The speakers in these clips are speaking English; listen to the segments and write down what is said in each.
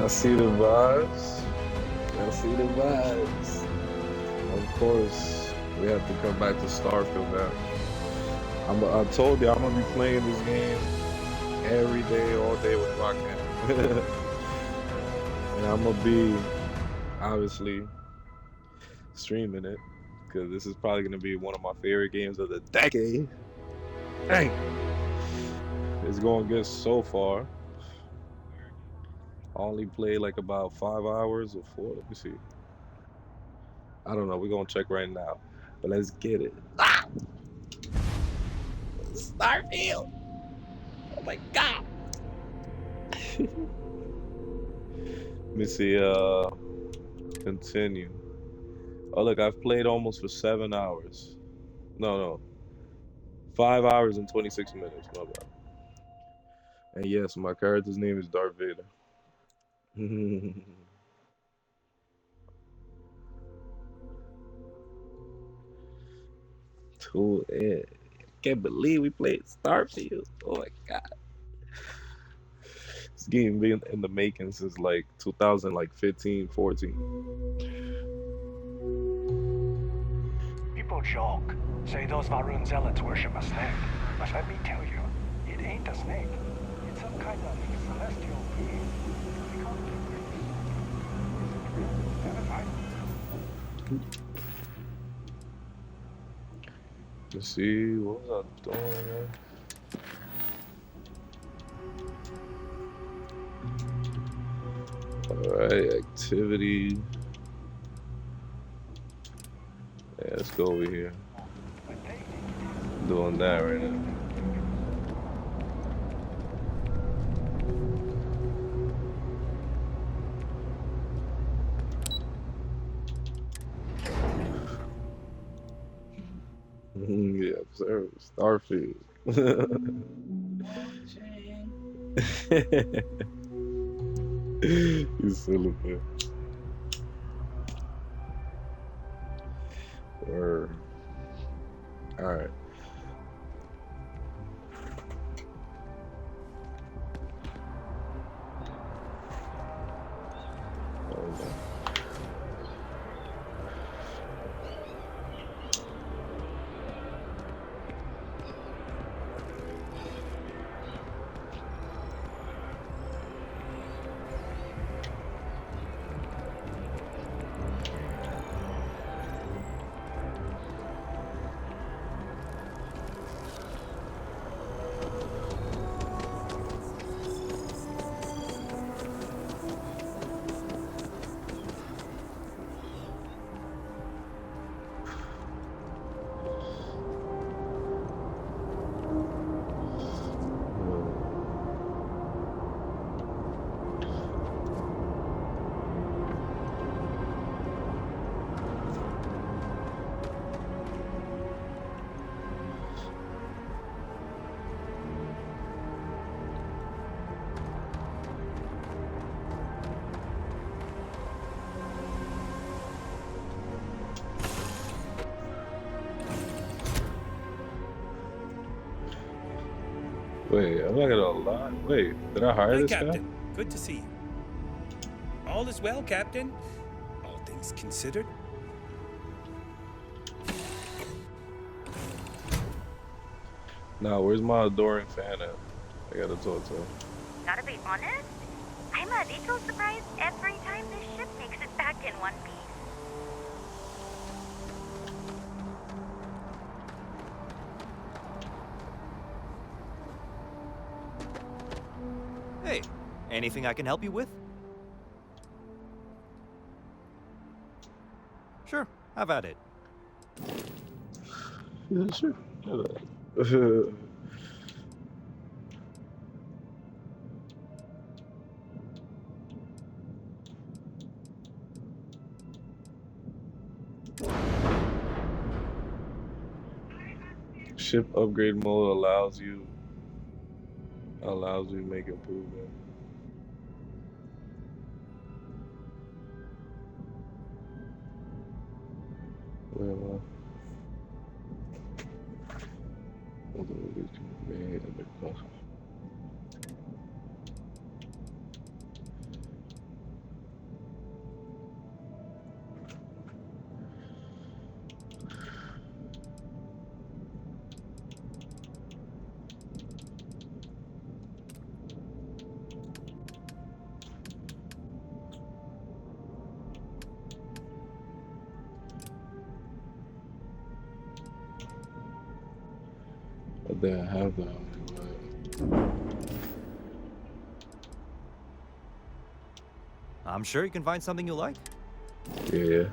I see the vibes. I see the vibes. Of course, we have to come back to Starfield, man. I told you I'm gonna be playing this game every day, all day with Rocket. And I'm gonna be obviously streaming it because this is probably gonna be one of my favorite games of the decade. Dang, it's going good so far. I only played like about 5 hours or four. Let me see. I don't know. We're gonna check right now, but let's get it. Starfield. Oh my god. Let me see. Continue. Oh look, I've played almost for 7 hours. No, 5 hours and 26 minutes. My bad. And yes, my character's name is Darth Vader. Cool. Yeah. Can't believe we played Starfield. Oh my god. This game been in the making since like 2000, like 15, 14. People joke, say those Varun zealots worship a snake. But let me tell you, it ain't a snake. It's some kind of celestial being. We call it never mind. Let's see, what was I doing, man? Alright, activity. Yeah, let's go over here. Doing that right now. Yeah, sir. Starfield. You silly man. Word. Alright. Wait, I'm not gonna lie. Wait, did I hire this Captain. guy? Good to see you. All is well, Captain. All things considered. Nah, where's my adoring fan at? I gotta talk to him. Gotta be honest, I'm a little surprised every time this ship makes it back in one piece. Hey, anything I can help you with? Sure, have at it. Yeah, sure. Ship upgrade mode allows you to make improvement. Where am I? if they have that. I'm sure you can find something you like. Yeah.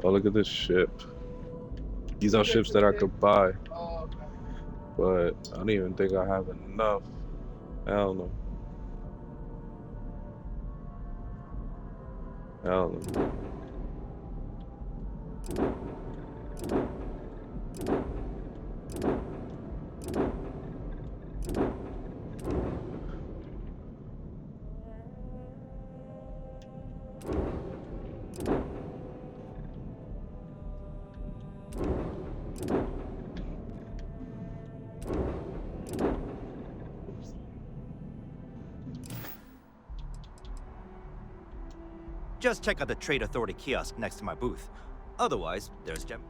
Oh, look at this ship. These are ships that I could buy, but I don't even think I have enough. Hell no. Hell no. Just check out the Trade Authority kiosk next to my booth. Otherwise, there's Gem.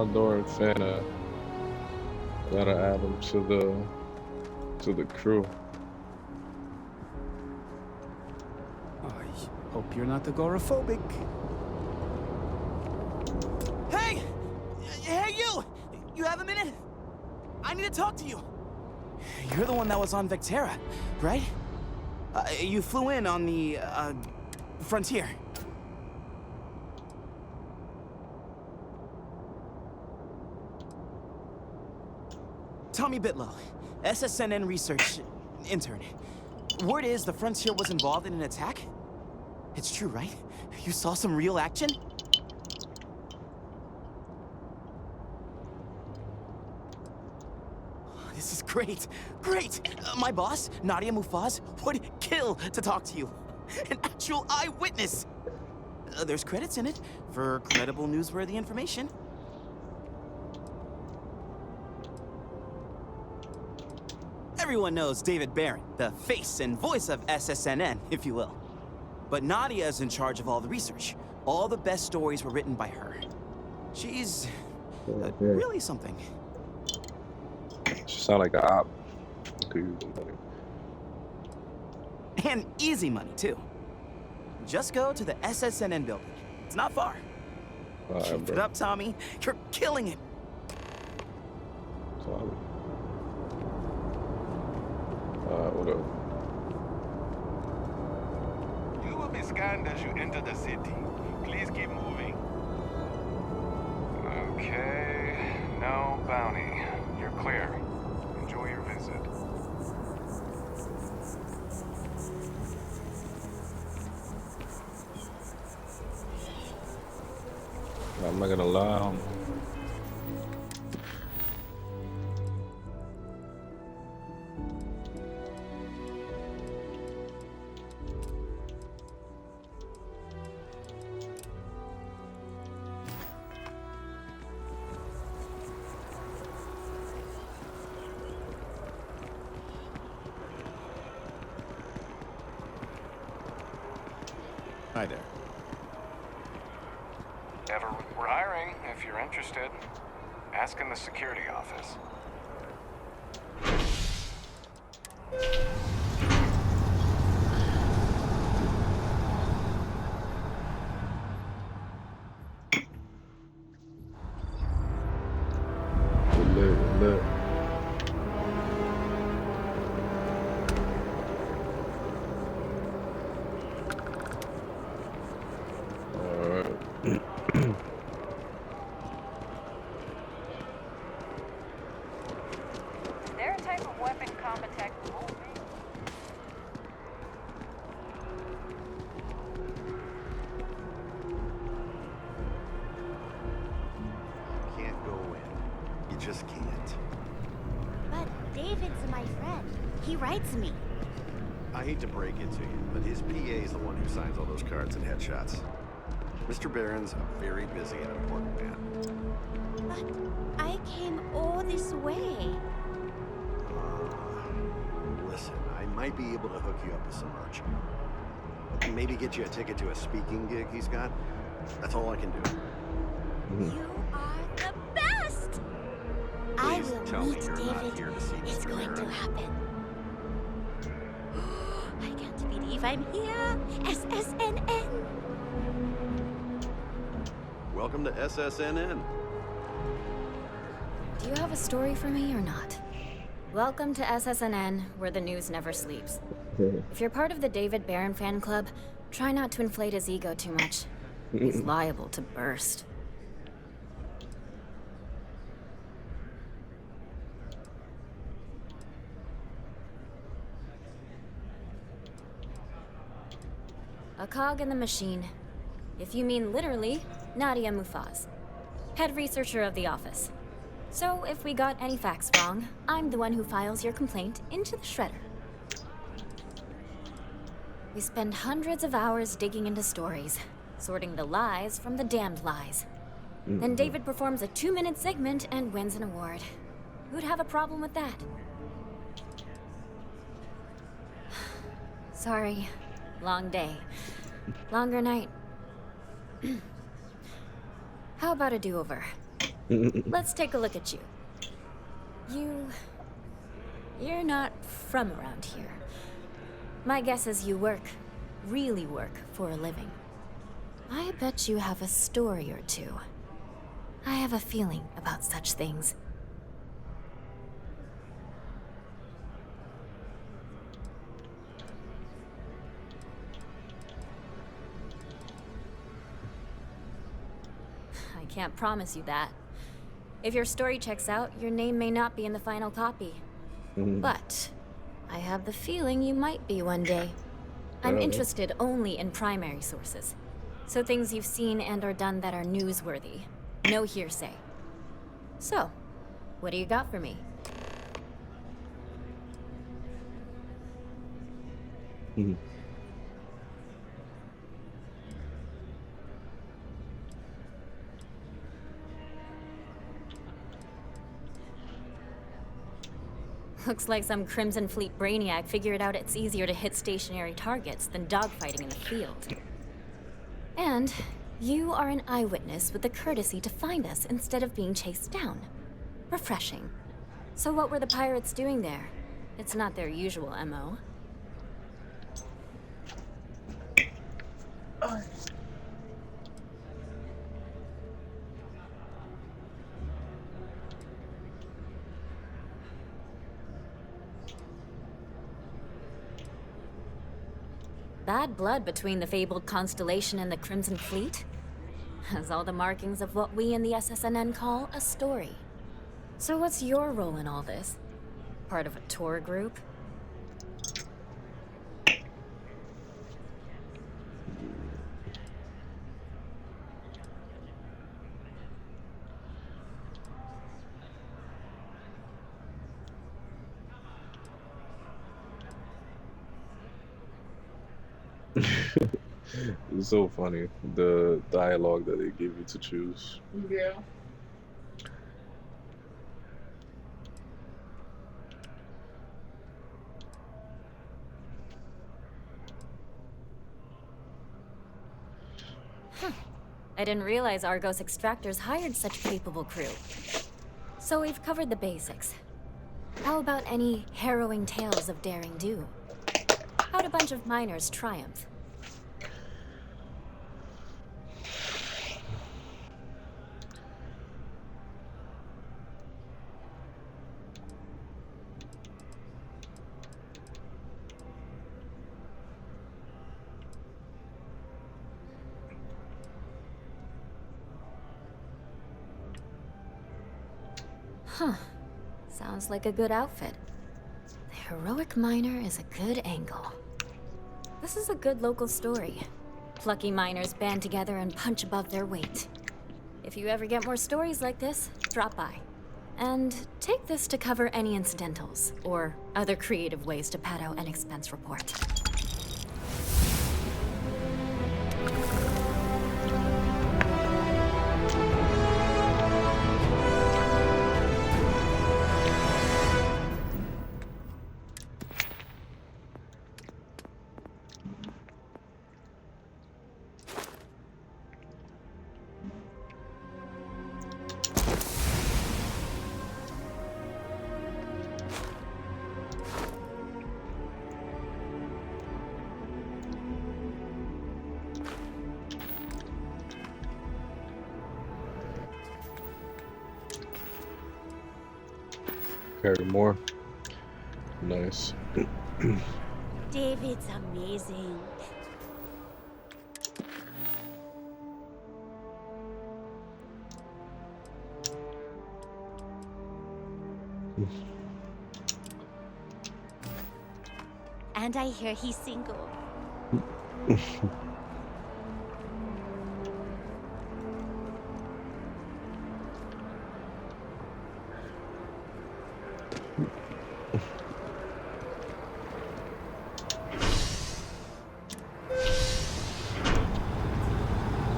Amador and Fana. Gotta add them to the crew. I hope you're not agoraphobic. Hey! Hey, you! You have a minute? I need to talk to you. You're the one that was on Vectera, right? You flew in on the, Frontier. Tommy Bitlow, SSNN research intern. Word is the Frontier was involved in an attack? It's true, right? You saw some real action? This is great. Great! My boss, Nadia Mufaz, would kill to talk to you. An actual eyewitness! There's credits in it for credible, newsworthy information. Everyone knows David Barron, the face and voice of SSNN, if you will. But Nadia is in charge of all the research. All the best stories were written by her. She's really something. She sound like an op. Could use the money. And easy money, too. Just go to the SSNN building. It's not far. Alright, Keep it bro. up, Tommy. You're killing it. Sorry. Alright, what up? You will be scanned as you enter the city. Please keep moving. Okay, no bounty. You're clear. Enjoy your visit. I'm not gonna lie. Hi there. We're hiring, if you're interested. Ask in the security office. Lit. Alright. Their type of weapon combat tech won't be. Can't go in. You just can't. But David's my friend. He writes me. I hate to break it to you, but his PA is the one who signs all those cards and headshots. Mr. Barron's a very busy and important man. But I came all this way. Listen, I might be able to hook you up with some merch. Maybe get you a ticket to a speaking gig he's got. That's all I can do. You are the best! I Please will tell me meet you're not David. here to see It's Mr. going to Barron. happen. I can't believe I'm here. SSNN. Welcome to SSNN. Do you have a story for me or not? Welcome to SSNN, where the news never sleeps. If you're part of the David Barron fan club, try not to inflate his ego too much. He's liable to burst. A cog in the machine. If you mean literally, Nadia Mufaz, head researcher of the office. So if we got any facts wrong, I'm the one who files your complaint into the shredder. We spend hundreds of hours digging into stories, sorting the lies from the damned lies. Then David performs a 2-minute segment and wins an award. Who'd have a problem with that? Sorry. Long day. Longer night. How about a do-over? Let's take a look at you. You're not from around here. My guess is you really work for a living. I bet you have a story or two. I have a feeling about such things. I can't promise you that. If your story checks out, your name may not be in the final copy. But I have the feeling you might be one day. I'm interested only in primary sources. So things you've seen and or done that are newsworthy. No hearsay. So, what do you got for me? Looks like some Crimson Fleet brainiac figured out it's easier to hit stationary targets than dogfighting in the field. And you are an eyewitness with the courtesy to find us instead of being chased down. Refreshing. So what were the pirates doing there? It's not their usual MO. Bad blood between the fabled Constellation and the Crimson Fleet? Has all the markings of what we in the SSNN call a story. So what's your role in all this? Part of a tour group? It's so funny, the dialogue that they give you to choose. Yeah. I didn't realize Argos extractors hired such capable crew. So we've covered the basics. How about any harrowing tales of daring do? How'd a bunch of miners triumph? Huh. Sounds like a good outfit. The heroic miner is a good angle. This is a good local story. Plucky miners band together and punch above their weight. If you ever get more stories like this, drop by. And take this to cover any incidentals, or other creative ways to pad out an expense report. Carry more. Nice. David's amazing. And I hear he's single.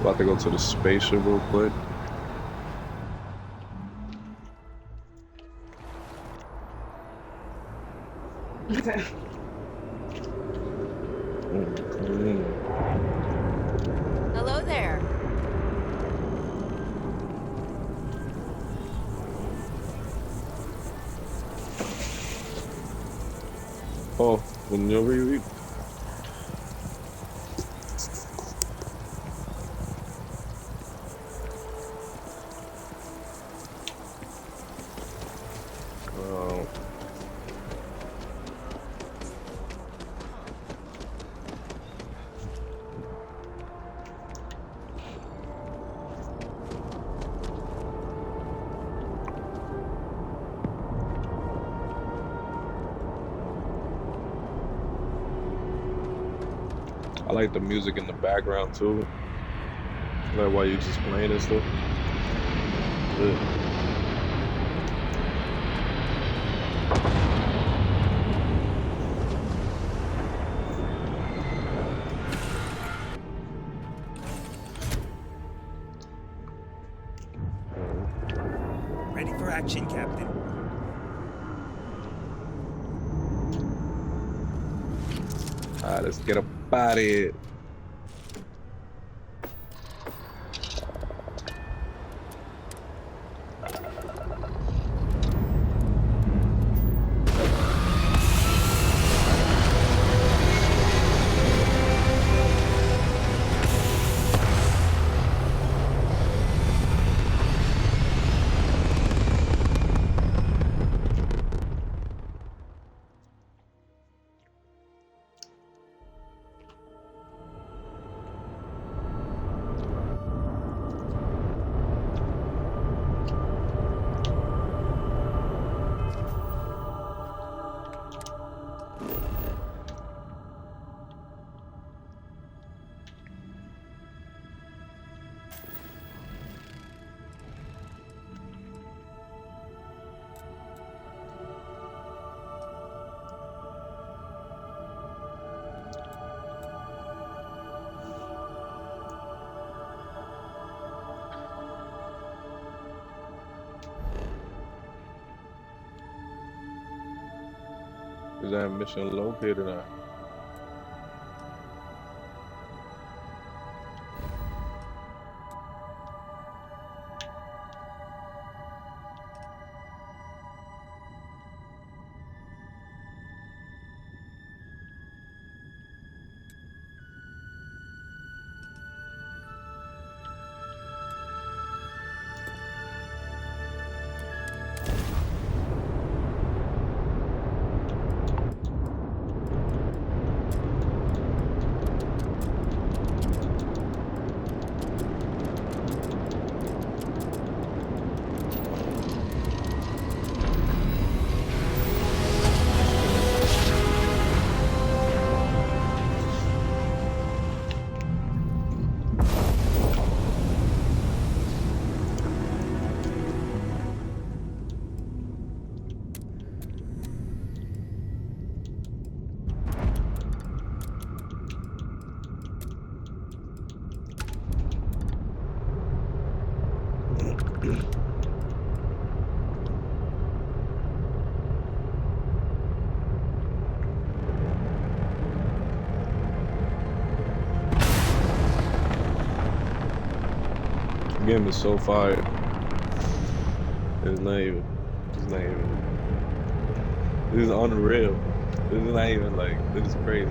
About to go to the spaceship real quick. Hello there. Oh, when you're ready. I like the music in the background too. Like while you just playing and stuff. Yeah. Ready for action, Captain. Alright, let's get up out of here. Is that mission located on? The game is so fire. It's not even. This is unreal. This is not even like. This is crazy.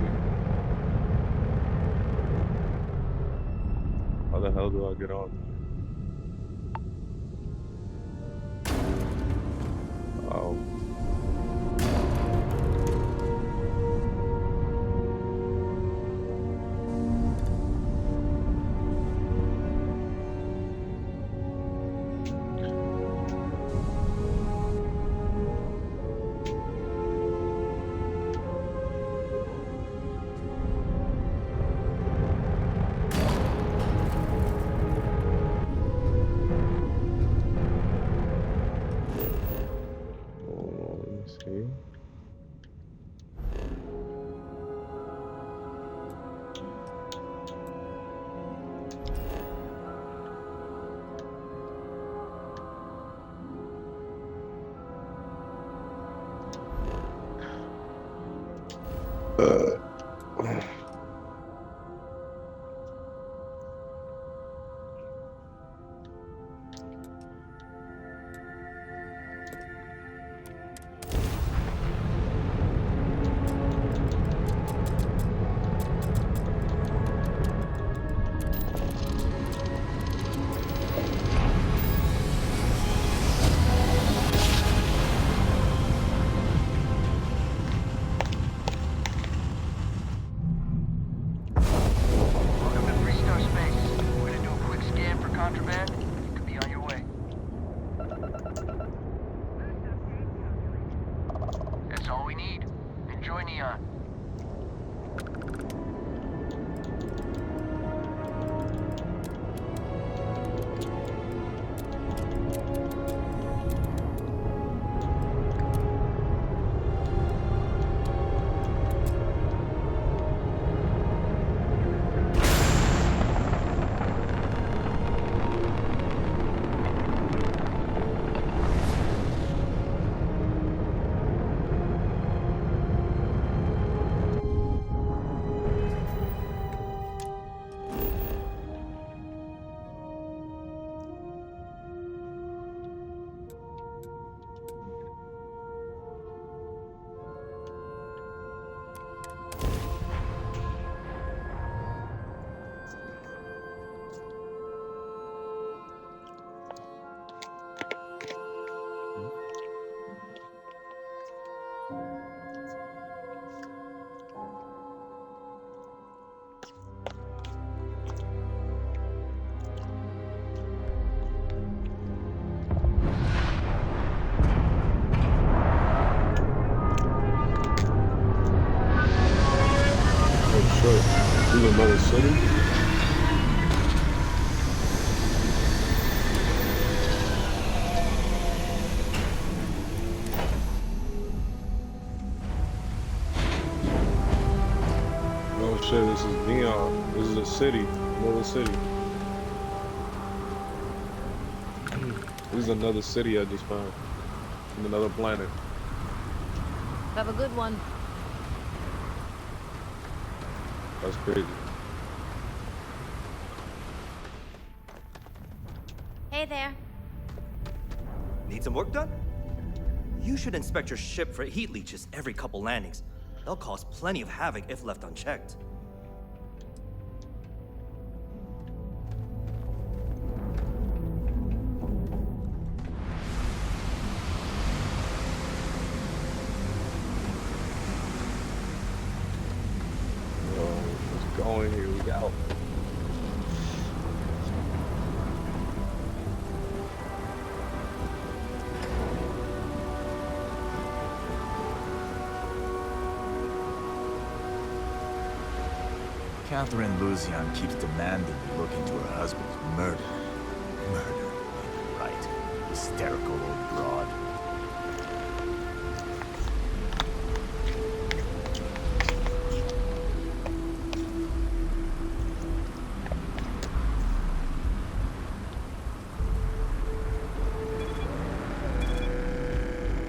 How the hell do I get on? That's all we need. Enjoy, Neon. This is another city? Oh shit, this is Neon. This is a city. Another city. This is another city I just found. From another planet. Have a good one. That's crazy. Hey there. Need some work done? You should inspect your ship for heat leeches every couple landings. They'll cause plenty of havoc if left unchecked. Let's go in here. We got. Catherine Luzian keeps demanding we look into her husband's murder. Murder, right. Hysterical old broad.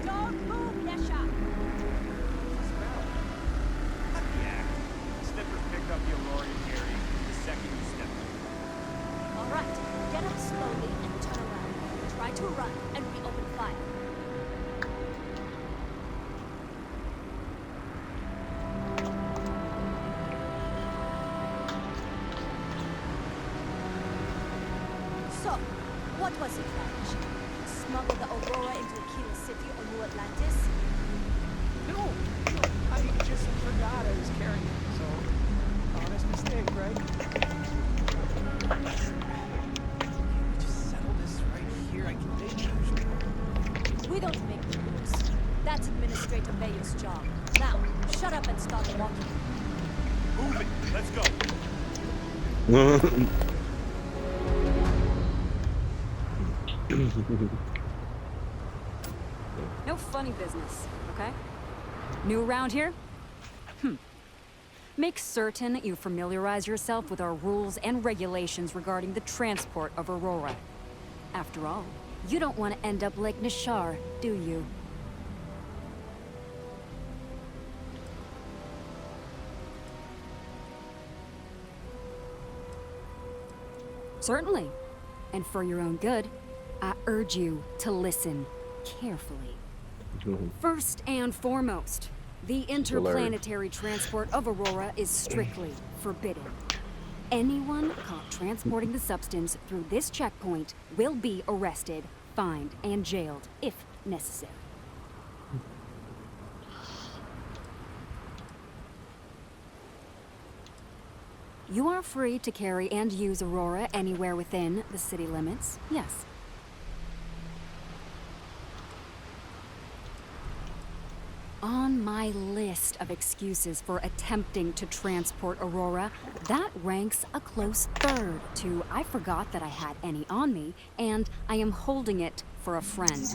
Don't move, Nesha! Up the Aurora Gary the second you step in. All right, get up slowly and turn around. Try to run, and we open fire. So, what was your plan? Smuggle the Aurora into Aquila City or New Atlantis? No, I just forgot I was carrying it, so honest mistake, right? Just settle this right here. I can make it. We don't make rules. That's Administrator Bayer's job. Now, shut up and start walking. Move it. Let's go. No funny business, okay? New around here? Make certain you familiarize yourself with our rules and regulations regarding the transport of Aurora. After all, you don't want to end up like Nishar, do you? Certainly. And for your own good, I urge you to listen carefully. First and foremost, the interplanetary transport of Aurora is strictly forbidden. Anyone caught transporting the substance through this checkpoint will be arrested, fined, and jailed, if necessary. You are free to carry and use Aurora anywhere within the city limits, yes. On my list of excuses for attempting to transport Aurora, that ranks a close third to I forgot that I had any on me, and I am holding it for a friend.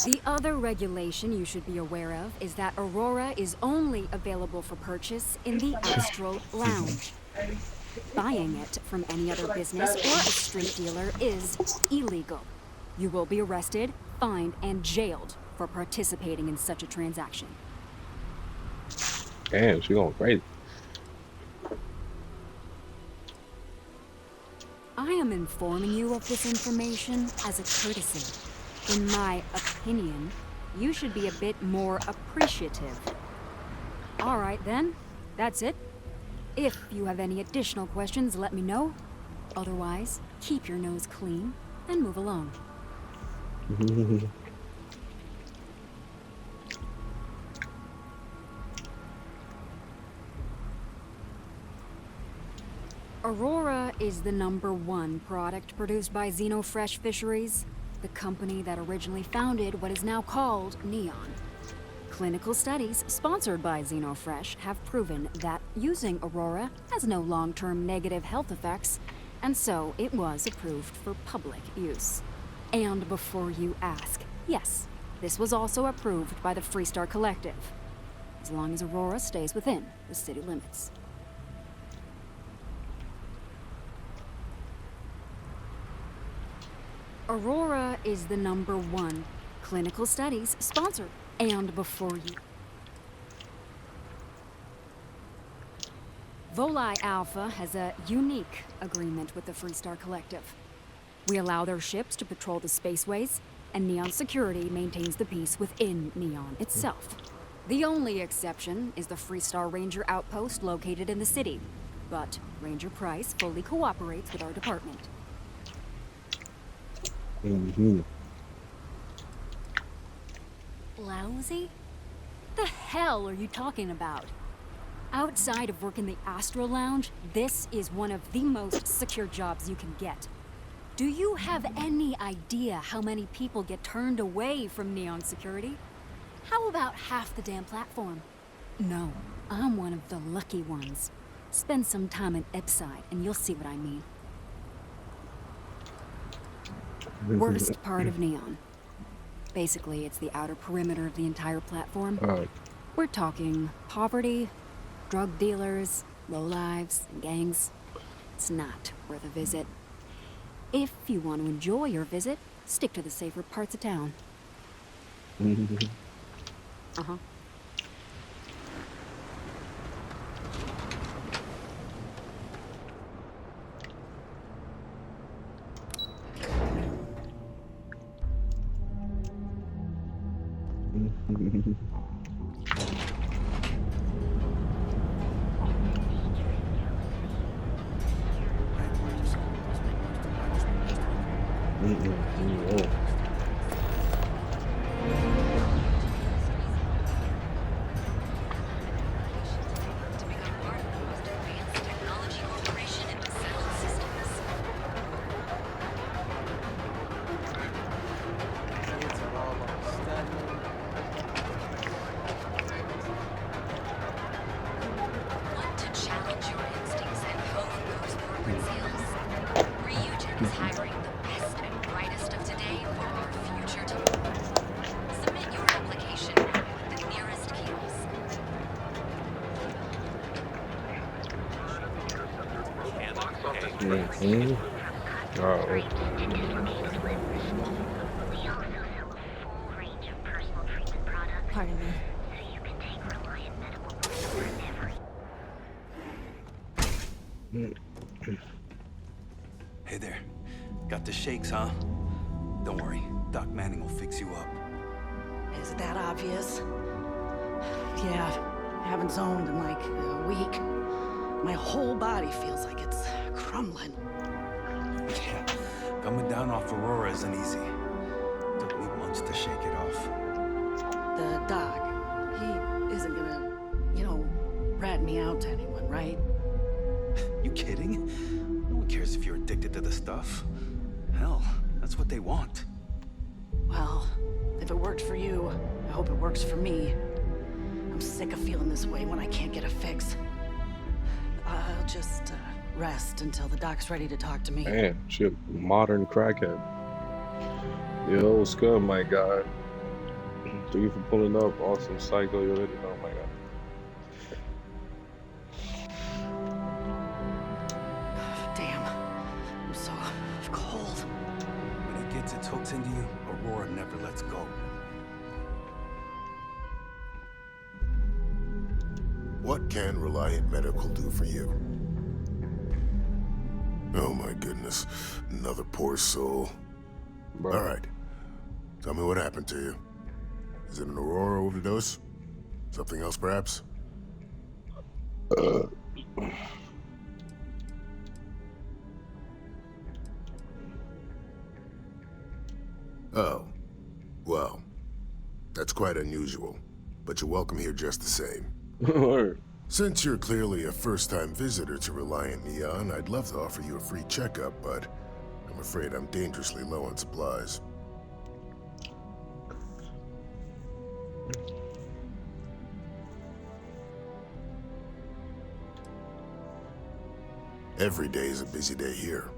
The other regulation you should be aware of is that Aurora is only available for purchase in the Astral Lounge. Buying it from any other business or a street dealer is illegal. You will be arrested, fined, and jailed for participating in such a transaction. Damn, she going crazy. I am informing you of this information as a courtesy. In my opinion, you should be a bit more appreciative. All right then, that's it. If you have any additional questions, let me know. Otherwise, keep your nose clean and move along. Aurora is the #1 product produced by Xenofresh Fisheries, the company that originally founded what is now called Neon. Clinical studies sponsored by Xenofresh have proven that using Aurora has no long-term negative health effects, and so it was approved for public use. And before you ask, yes, this was also approved by the Freestar Collective, as long as Aurora stays within the city limits. Aurora is the #1 clinical studies sponsored. And before you... Volii Alpha has a unique agreement with the Freestar Collective. We allow their ships to patrol the spaceways, and Neon Security maintains the peace within Neon itself. The only exception is the Freestar Ranger outpost located in the city, but Ranger Price fully cooperates with our department. Lousy? The hell are you talking about? Outside of work in the Astral Lounge, this is one of the most secure jobs you can get. Do you have any idea how many people get turned away from Neon Security? How about half the damn platform? No, I'm one of the lucky ones. Spend some time in Epside and you'll see what I mean. Worst part of Neon. Basically, it's the outer perimeter of the entire platform. We're talking poverty, drug dealers, lowlives, and gangs. It's not worth a visit. If you want to enjoy your visit, stick to the safer parts of town. Uh-huh. Pardon me. Hey there. Got the shakes, huh? Don't worry. Doc Manning will fix you up. Is it that obvious? Yeah, I haven't zoned in like a week. My whole body feels like it's crumbling. Yeah, coming down off Aurora isn't easy. Took me months to shake it off. The doc, he isn't gonna, rat me out to anyone, right? You kidding? No one cares if you're addicted to the stuff. Hell, that's what they want. Well, if it worked for you, I hope it works for me. I'm sick of feeling this way when I can't get a fix. I'll just rest until the doc's ready to talk to me. Man, she a modern crackhead. Yo, what's good, my guy? Thank you for pulling up. Awesome psycho. You already know, my guy. Damn. I'm so cold. When it gets its hooks into you, Aurora never lets go. What can Reliant Medical do for you? Oh my goodness, another poor soul. Bro. All right, tell me what happened to you. Is it an Aurora overdose? Something else, perhaps? Oh, well, that's quite unusual, but you're welcome here just the same. Since you're clearly a first-time visitor to Reliant Neon, I'd love to offer you a free checkup, but I'm afraid I'm dangerously low on supplies. Every day is a busy day here,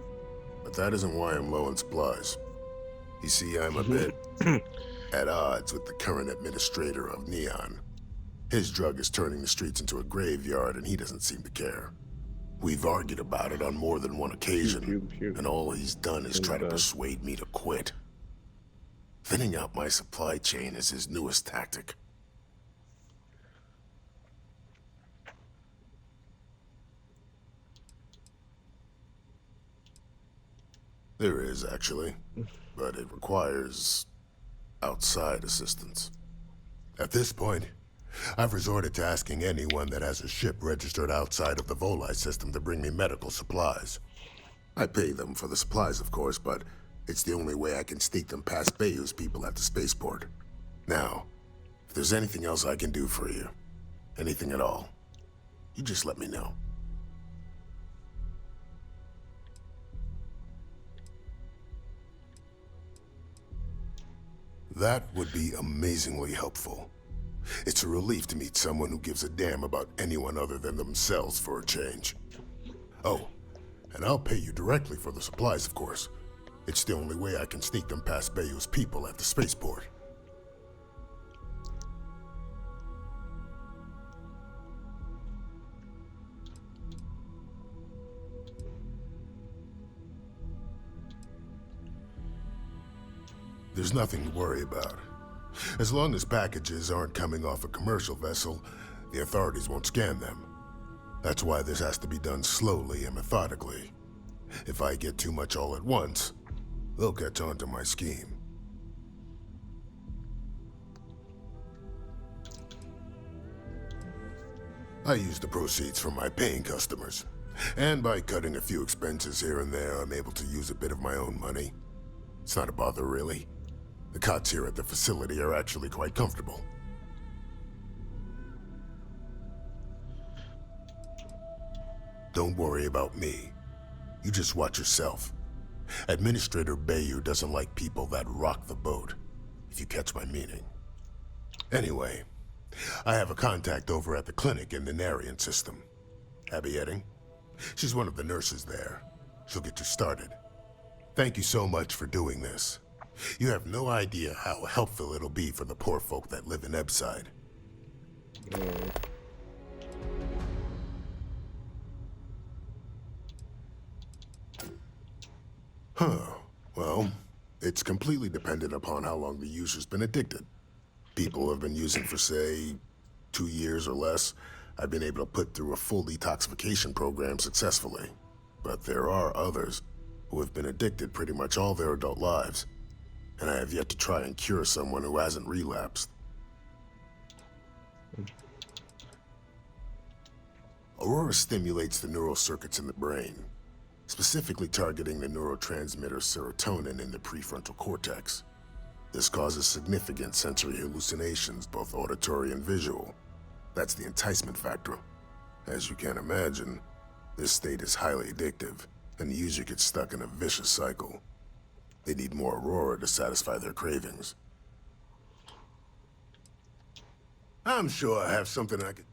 but that isn't why I'm low on supplies. You see, I'm a bit at odds with the current administrator of Neon. His drug is turning the streets into a graveyard, and he doesn't seem to care. We've argued about it on more than one occasion, and all he's done is try to persuade me to quit. Thinning out my supply chain is his newest tactic. There is, actually, but it requires outside assistance. At this point, I've resorted to asking anyone that has a ship registered outside of the Volii system to bring me medical supplies. I pay them for the supplies, of course, but it's the only way I can sneak them past Bayou's people at the spaceport. Now, if there's anything else I can do for you, anything at all, you just let me know. That would be amazingly helpful. It's a relief to meet someone who gives a damn about anyone other than themselves for a change. Oh, and I'll pay you directly for the supplies, of course. It's the only way I can sneak them past Bayou's people at the spaceport. There's nothing to worry about. As long as packages aren't coming off a commercial vessel, the authorities won't scan them. That's why this has to be done slowly and methodically. If I get too much all at once, they'll catch on to my scheme. I use the proceeds from my paying customers. And by cutting a few expenses here and there, I'm able to use a bit of my own money. It's not a bother, really. The cots here at the facility are actually quite comfortable. Don't worry about me. You just watch yourself. Administrator Bayou doesn't like people that rock the boat, if you catch my meaning. Anyway, I have a contact over at the clinic in the Narian system. Abby Edding. She's one of the nurses there. She'll get you started. Thank you so much for doing this. You have no idea how helpful it'll be for the poor folk that live in Ebside. Huh. Well, it's completely dependent upon how long the user's been addicted. People have been using for, say, 2 years or less. I've been able to put through a full detoxification program successfully. But there are others who have been addicted pretty much all their adult lives. And I have yet to try and cure someone who hasn't relapsed. Aurora stimulates the neural circuits in the brain, specifically targeting the neurotransmitter serotonin in the prefrontal cortex. This causes significant sensory hallucinations, both auditory and visual. That's the enticement factor. As you can imagine, this state is highly addictive, and the user gets stuck in a vicious cycle. They need more Aurora to satisfy their cravings. I'm sure I have something I could...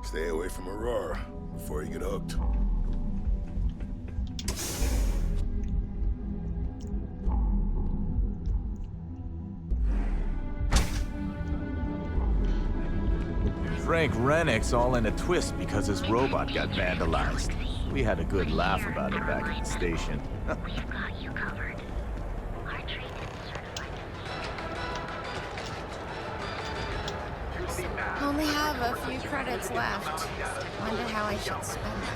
Stay away from Aurora before you get hooked. Frank Rennick's all in a twist because his robot got vandalized. We had a good laugh about it back at the station. We've got you covered. Our trained and certified. Only have a few credits left. Wonder how I should spend them.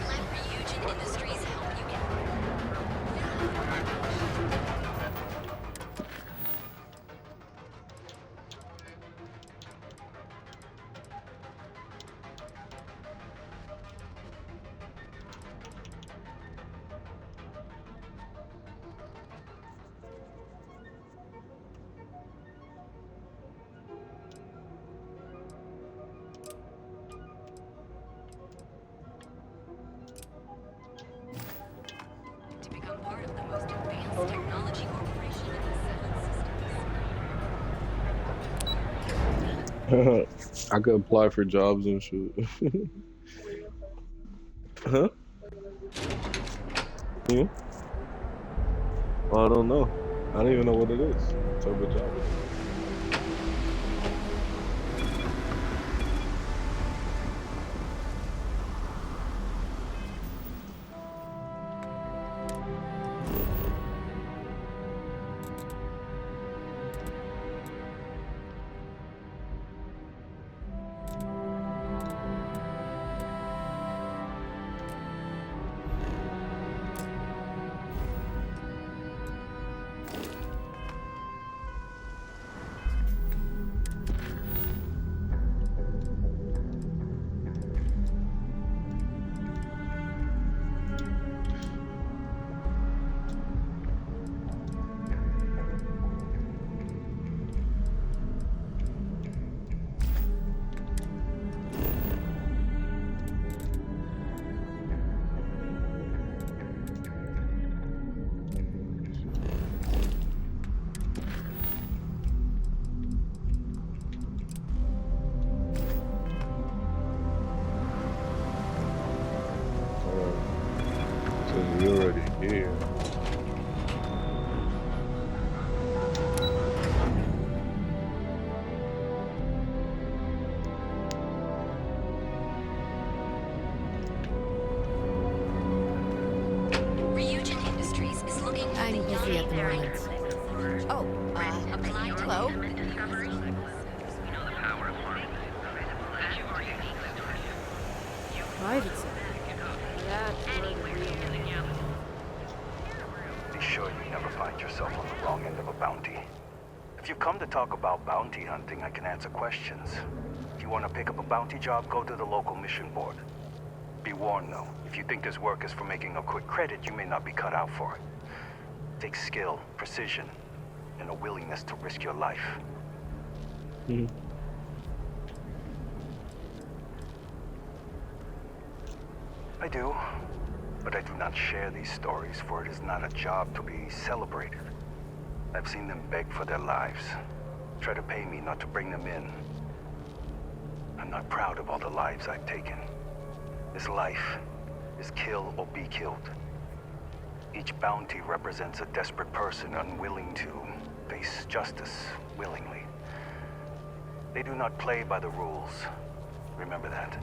I could apply for jobs and shit. Huh? Yeah? Well, I don't know. I don't even know what it is. What type of job it is. You're already here. Reunion Industries is looking for the busy at the moment. Oh, hello? Private sector. Be sure you never find yourself on the wrong end of a bounty. If you've come to talk about bounty hunting, I can answer questions. If you want to pick up a bounty job, go to the local mission board. Be warned, though, if you think this work is for making a quick credit, you may not be cut out for it. It takes skill, precision, and a willingness to risk your life. I do, but I do not share these stories, for it is not a job to be celebrated. I've seen them beg for their lives, try to pay me not to bring them in. I'm not proud of all the lives I've taken. This life is kill or be killed. Each bounty represents a desperate person unwilling to face justice willingly. They do not play by the rules. Remember that.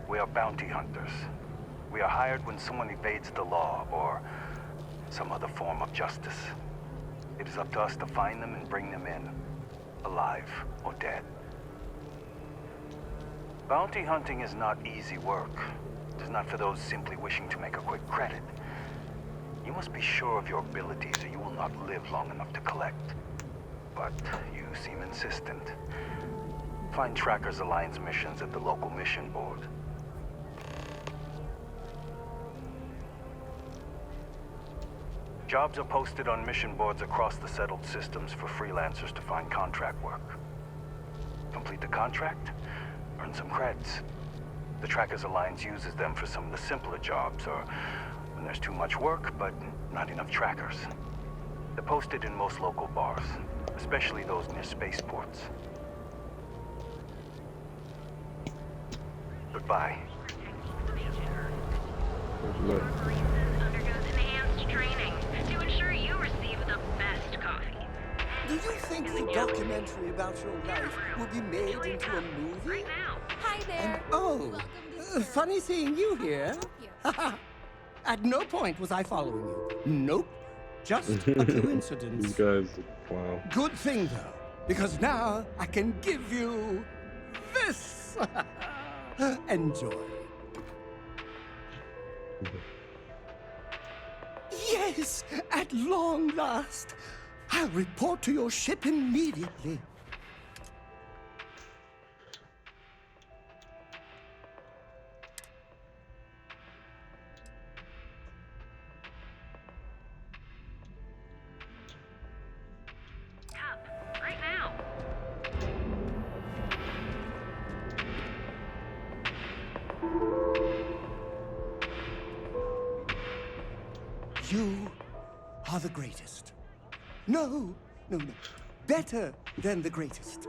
We are bounty hunters. We are hired when someone evades the law or some other form of justice. It is up to us to find them and bring them in, alive or dead. Bounty hunting is not easy work. It is not for those simply wishing to make a quick credit. You You must be sure of your abilities or you will not live long enough to collect. But you seem insistent. Find Trackers Alliance missions at the local mission board. Jobs are posted on mission boards across the settled systems for freelancers to find contract work. Complete the contract, earn some creds. The Trackers Alliance uses them for some of the simpler jobs, or when there's too much work, but not enough trackers. They're posted in most local bars, especially those near spaceports. Goodbye. Look. Undergoes enhanced training to ensure you receive the best coffee. Do you think the documentary about your life will be made into a movie? Hi there. And oh, funny seeing you here. At no point was I following you. Nope. Just a coincidence. These guys are wow. Good thing though, because now I can give you this. Enjoy. Yes, at long last. I'll report to your ship immediately. Right now. You are the greatest. No. Better than the greatest.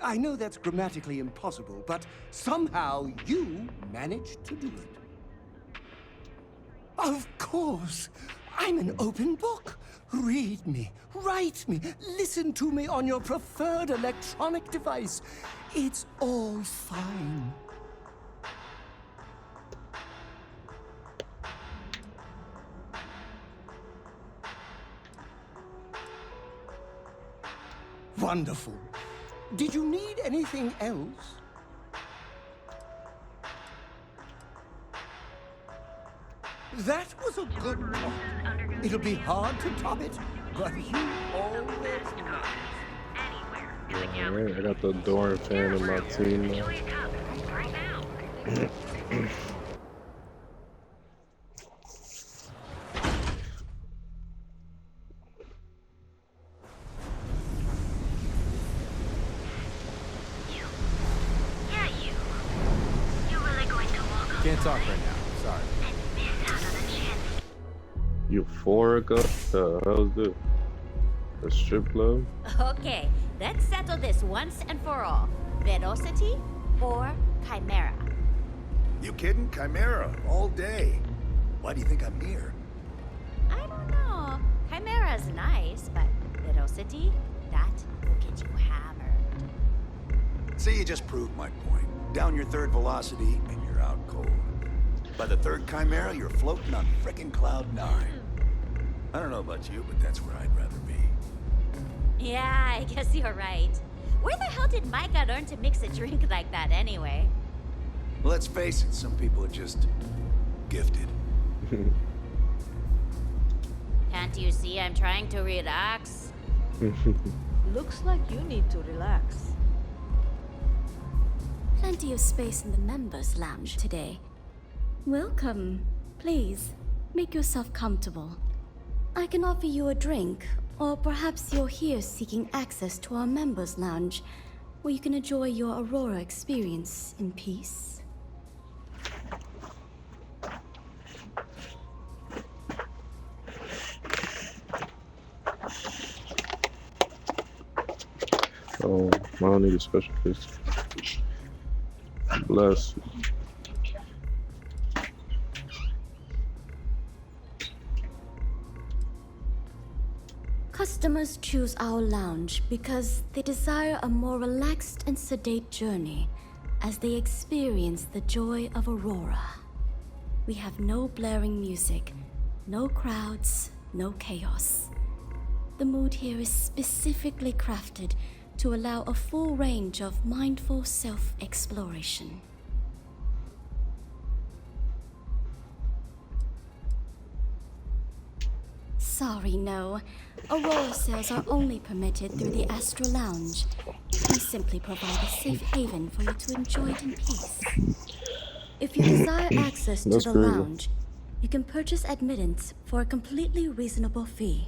I know that's grammatically impossible, but somehow you managed to do it. Of course. I'm an open book. Read me, write me, listen to me on your preferred electronic device. It's all fine. Wonderful. Did you need anything else? That was a good plot. It'll be hard to top it, but you always know. Alright, I got the Doran fan in my team now. Can't talk right now. Sorry. Euphorica? The hell's this? A strip club? Okay, let's settle this once and for all. Velocity or Chimera? You kidding? Chimera, all day. Why do you think I'm here? I don't know. Chimera's nice, but Velocity, that will get you hammered. See, you just proved my point. Down your third velocity, and you're out cold. By the third Chimera, you're floating on frickin' cloud 9. I don't know about you, but that's where I'd rather be. Yeah, I guess you're right. Where the hell did Micah learn to mix a drink like that anyway? Well, let's face it, some people are just gifted. Can't you see I'm trying to relax? Looks like you need to relax. Plenty of space in the members' lounge today. Welcome. Please, make yourself comfortable. I can offer you a drink, or perhaps you're here seeking access to our members' lounge, where you can enjoy your Aurora experience in peace. Oh, I don't need a special place. Bless. Customers choose our lounge because they desire a more relaxed and sedate journey as they experience the joy of Aurora. We have no blaring music, no crowds, no chaos. The mood here is specifically crafted to allow a full range of mindful self-exploration. Sorry, no. Aurora sales are only permitted through the Astral Lounge. We simply provide a safe haven for you to enjoy it in peace. If you desire access to That's the crazy. lounge, you can purchase admittance for a completely reasonable fee.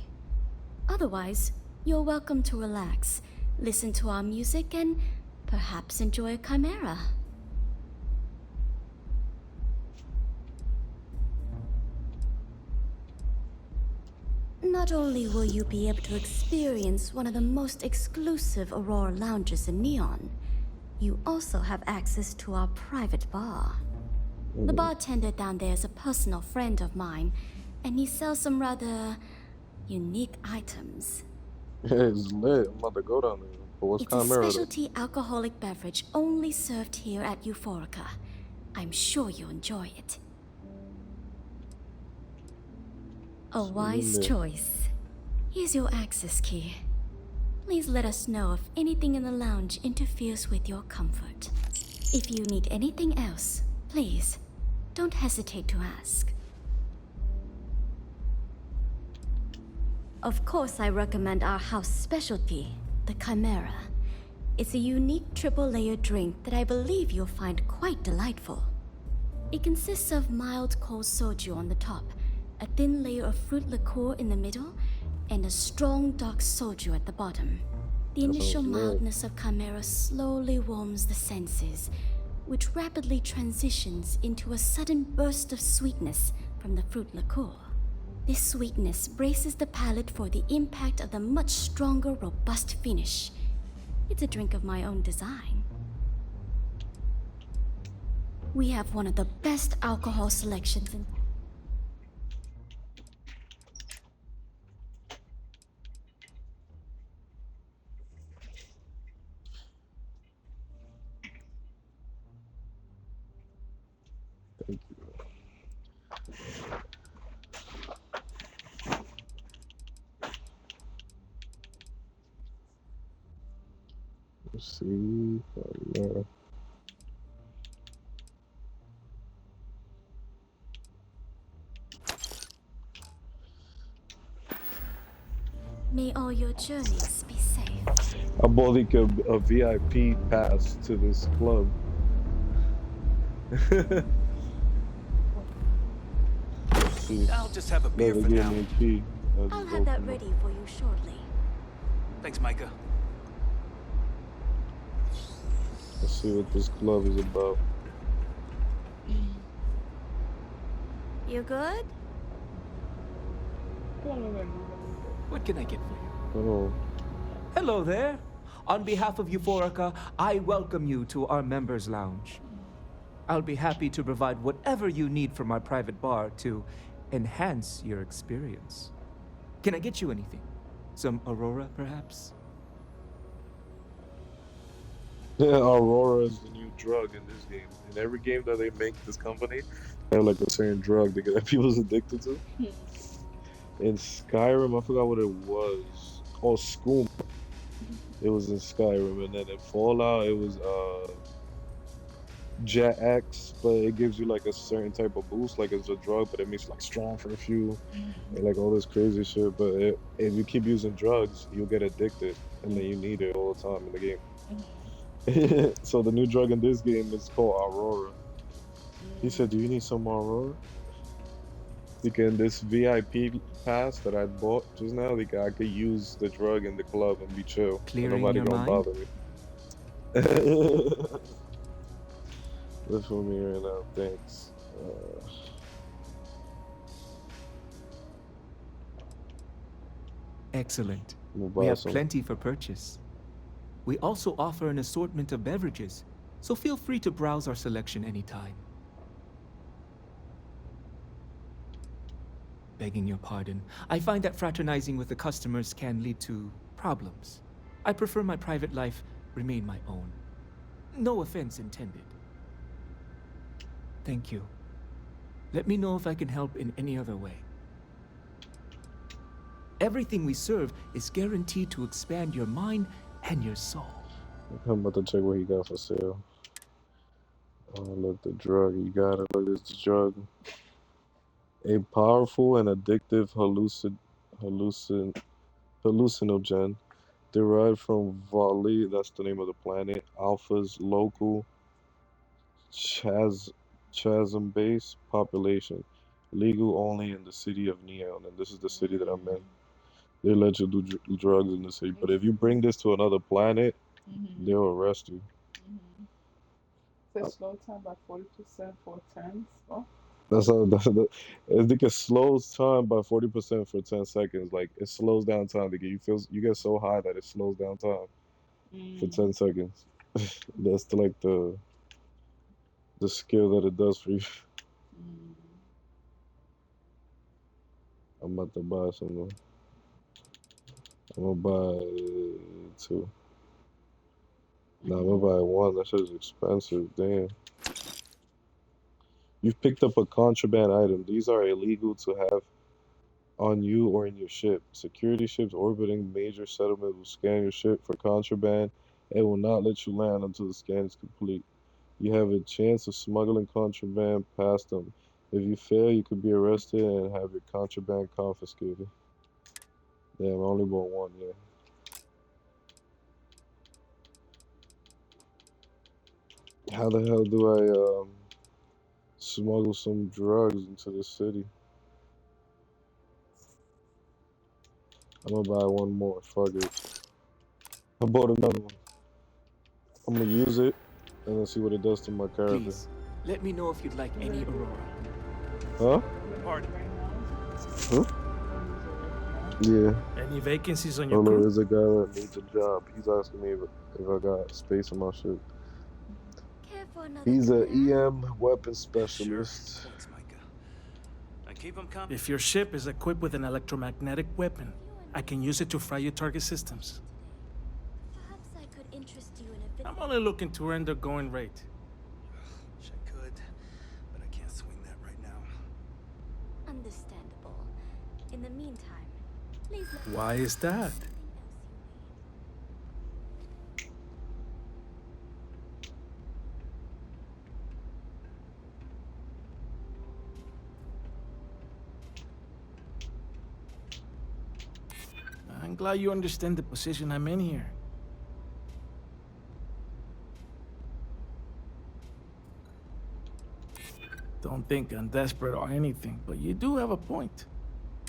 Otherwise, you're welcome to relax, listen to our music, and perhaps enjoy a chimera. Not only will you be able to experience one of the most exclusive Aurora lounges in Neon, you also have access to our private bar. The bartender down there is a personal friend of mine, and he sells some rather unique items. It's lit. I'm about to go down there. But what's It's a Chimera though? specialty alcoholic beverage only served here at Euphorica. I'm sure you'll enjoy it. A wise choice. Here's your access key. Please let us know if anything in the lounge interferes with your comfort. If you need anything else, please, don't hesitate to ask. Of course, I recommend our house specialty, the Chimera. It's a unique triple-layer drink that I believe you'll find quite delightful. It consists of mild cold soju on the top, a thin layer of fruit liqueur in the middle, and a strong dark soju at the bottom. The initial mildness of Chimera slowly warms the senses, which rapidly transitions into a sudden burst of sweetness from the fruit liqueur. This sweetness braces the palate for the impact of the much stronger, robust finish. It's a drink of my own design. We have one of the best alcohol selections in... Thank you. Let's see. Chimera. May all your journeys be safe. I bought like a VIP pass to this club. I'll just have a beer They for gave now. me a key. I'll have that ready for you shortly. Thanks, Micah. Let's see what this club is about. You good? What can I get for you? Oh. Hello there. On behalf of Euphorica, I welcome you to our members' lounge. I'll be happy to provide whatever you need from our private bar to enhance your experience. Can I get you anything? Some Aurora, perhaps? Yeah, Aurora is the new drug in this game. In every game that they make, this company, they have like a certain drug that people's addicted to. In Skyrim, I forgot what it was. Oh, Skooma. It was in Skyrim, and then in Fallout, it was Jet X, but it gives you like a certain type of boost, like it's a drug, but it makes you like strong for a few, and like all this crazy shit. But if you keep using drugs, you'll get addicted, and then you need it all the time in the game. So the new drug in this game is called Aurora. He said, "Do you need some Aurora?" Because in this VIP pass that I bought just now, like I could use the drug in the club and be chill. Clearing Nobody your gonna mind? bother me. Live for me right now, thanks. Excellent. We'll buy We have some. plenty for purchase. We also offer an assortment of beverages, so feel free to browse our selection anytime. Begging your pardon, I find that fraternizing with the customers can lead to problems. I prefer my private life remain my own. No offense intended. Thank you. Let me know if I can help in any other way. Everything we serve is guaranteed to expand your mind and your soul. I'm about to check what he got for sale. Oh, look, the drug. You got it. Look, this drug. A powerful and addictive hallucin hallucinogen derived from Vali, that's the name of the planet, Alpha's local chas chasm-based population. Legal only in the city of Neon, and this is the city that I'm in. They let you do drugs in the city, but if you bring this to another planet, they'll arrest you. The slow time by 40% for 10. Oh. That's how I think it slows time by 40% for 10 seconds. Like it slows down time to get you get so high that it slows down time for 10 seconds. That's like the skill that it does for you. I'm about to buy some. I'm gonna buy two. Nah, I'm gonna buy one. That shit's expensive. Damn. You've picked up a contraband item. These are illegal to have on you or in your ship. Security ships orbiting major settlements will scan your ship for contraband and will not let you land until the scan is complete. You have a chance of smuggling contraband past them. If you fail, you could be arrested and have your contraband confiscated. Damn, I only bought one, yeah. How the hell do I smuggle some drugs into the city? I'm gonna buy one more. Fuck it. I bought another one. I'm gonna use it and then see what it does to my character. Please, let me know if you'd like any Aurora. Huh? Pardon. Huh? Yeah. Any vacancies on Oh your no, crew? there's a guy that needs a job. He's asking me if I got space in my ship. He's a EM weapons specialist. Thanks, Micah. I keep him coming. If your ship is equipped with an electromagnetic weapon, I can use it to fry your target systems. Perhaps I could interest you in a bit. I'm only looking to earn the going rate. Wish I could, but I can't swing that right now. Understandable. In the meantime, please let Why is that? I'm glad you understand the position I'm in here. Don't think I'm desperate or anything, but you do have a point.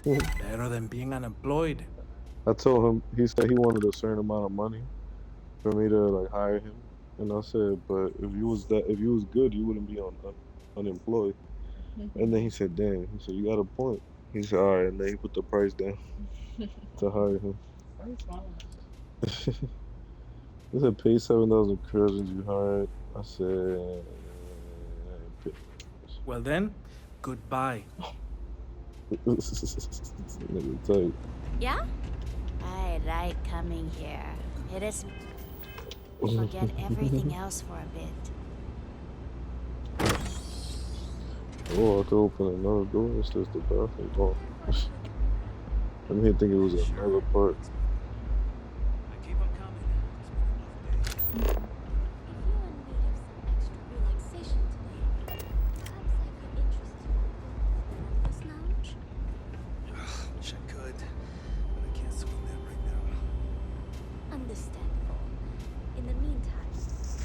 Better than being unemployed. I told him, he said he wanted a certain amount of money for me to like hire him, and I said, but if you was good, you wouldn't be unemployed. And then he said, damn, he said you got a point. He said, all right, and then he put the price down to hire him. He said, pay 7,000 credits you hired. I said, Well then, goodbye. Nigga tight. Yeah? I like coming here. It is. Forget everything else for a bit. Oh, I could open another door. It's just the bathroom. Oh. I'm here thinking it was another part. Wish I could, but I can't swing that right now. Understandable. In the meantime,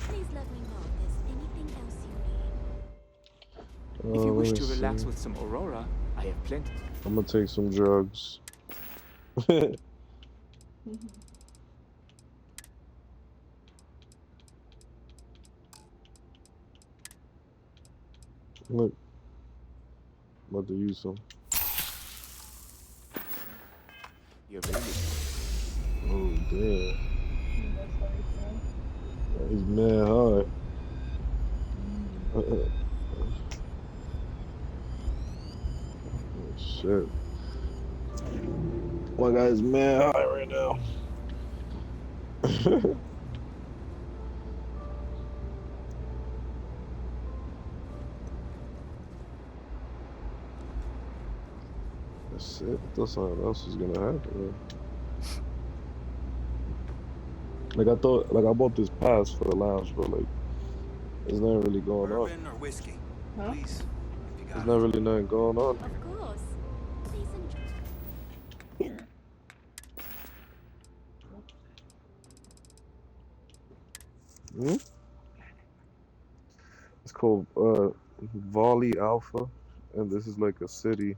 please let me know if there's anything else you need. If you wish let to me relax see. with some Aurora, I have plenty. I'm gonna take some drugs. Look, I'm about to use some. You're ready. Oh, damn. He's mad high. Oh, shit. My guy's mad high right now. That's it. I thought something else was gonna happen. Like I thought, like I bought this pass for the lounge, but like, there's nothing really going on. Bourbon or whiskey, please. If you got There's not really nothing going on. Of course. Please enjoy. Hmm? It's called Volley Alpha, and this is like a city.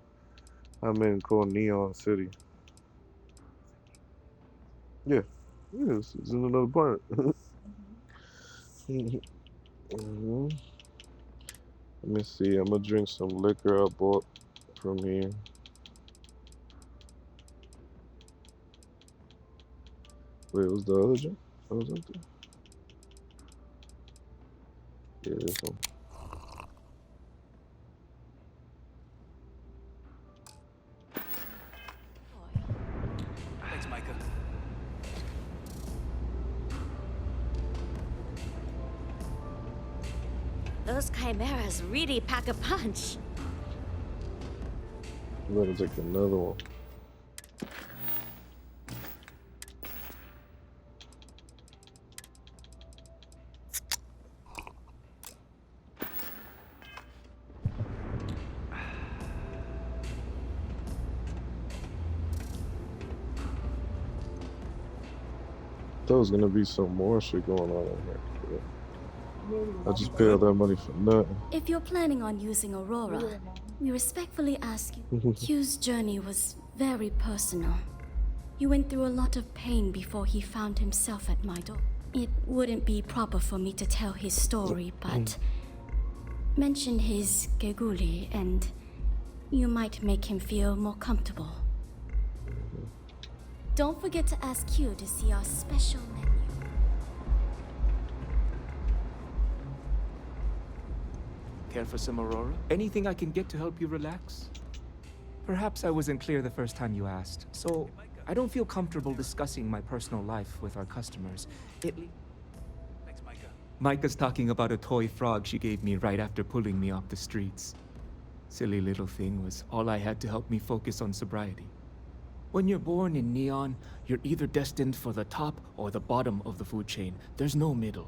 I'm in called Neon City. Yeah, yes, it's in another planet. Mhm. Let me see. I'm gonna drink some liquor I bought from here. Wait, was the other drink? That was up there. Yeah, this one. Thanks, Micah. Those chimeras really pack a punch. I'm gonna take another one. There was gonna be some more shit going on in here. I just paid all that money for nothing. If you're planning on using Aurora, we respectfully ask you. Q's journey was very personal. He went through a lot of pain before he found himself at my door. It wouldn't be proper for me to tell his story, but mention his geguli and you might make him feel more comfortable. Don't forget to ask Q to see our special menu. Care for some Aurora? Anything I can get to help you relax? Perhaps I wasn't clear the first time you asked, so I don't feel comfortable discussing my personal life with our customers. Thanks, Micah. Micah's talking about a toy frog she gave me right after pulling me off the streets. Silly little thing was all I had to help me focus on sobriety. When you're born in Neon, you're either destined for the top or the bottom of the food chain. There's no middle.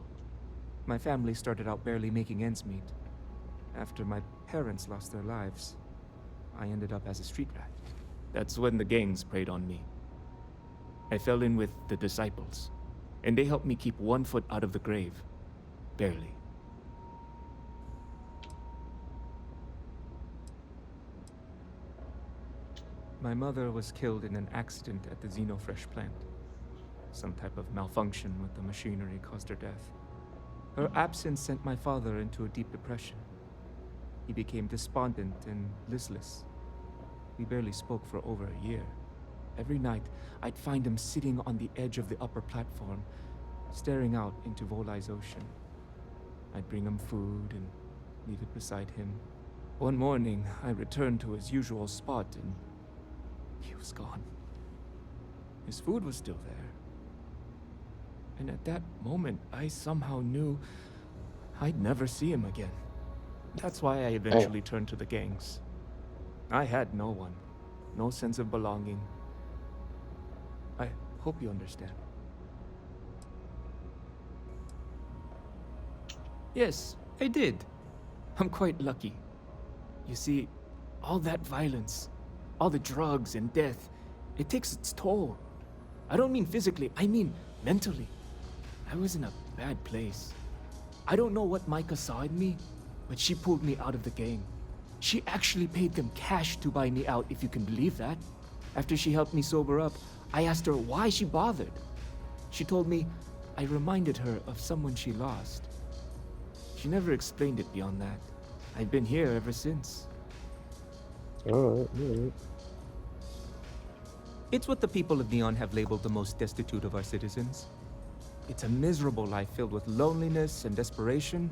My family started out barely making ends meet. After my parents lost their lives, I ended up as a street rat. That's when the gangs preyed on me. I fell in with the disciples, and they helped me keep 1 foot out of the grave. Barely. My mother was killed in an accident at the Xenofresh plant. Some type of malfunction with the machinery caused her death. Her absence sent my father into a deep depression. He became despondent and listless. We barely spoke for over a year. Every night, I'd find him sitting on the edge of the upper platform, staring out into Volai's ocean. I'd bring him food and leave it beside him. One morning, I returned to his usual spot and he was gone. His food was still there. And at that moment, I somehow knew I'd never see him again. That's why I eventually turned to the gangs. I had no one, no sense of belonging. I hope you understand. Yes, I did. I'm quite lucky. You see, all that violence, all the drugs and death, it takes its toll. I don't mean physically, I mean mentally. I was in a bad place. I don't know what Micah saw in me, but she pulled me out of the gang. She actually paid them cash to buy me out, if you can believe that. After she helped me sober up, I asked her why she bothered. She told me I reminded her of someone she lost. She never explained it beyond that. I've been here ever since. Alright. It's what the people of Neon have labeled the most destitute of our citizens. It's a miserable life filled with loneliness and desperation,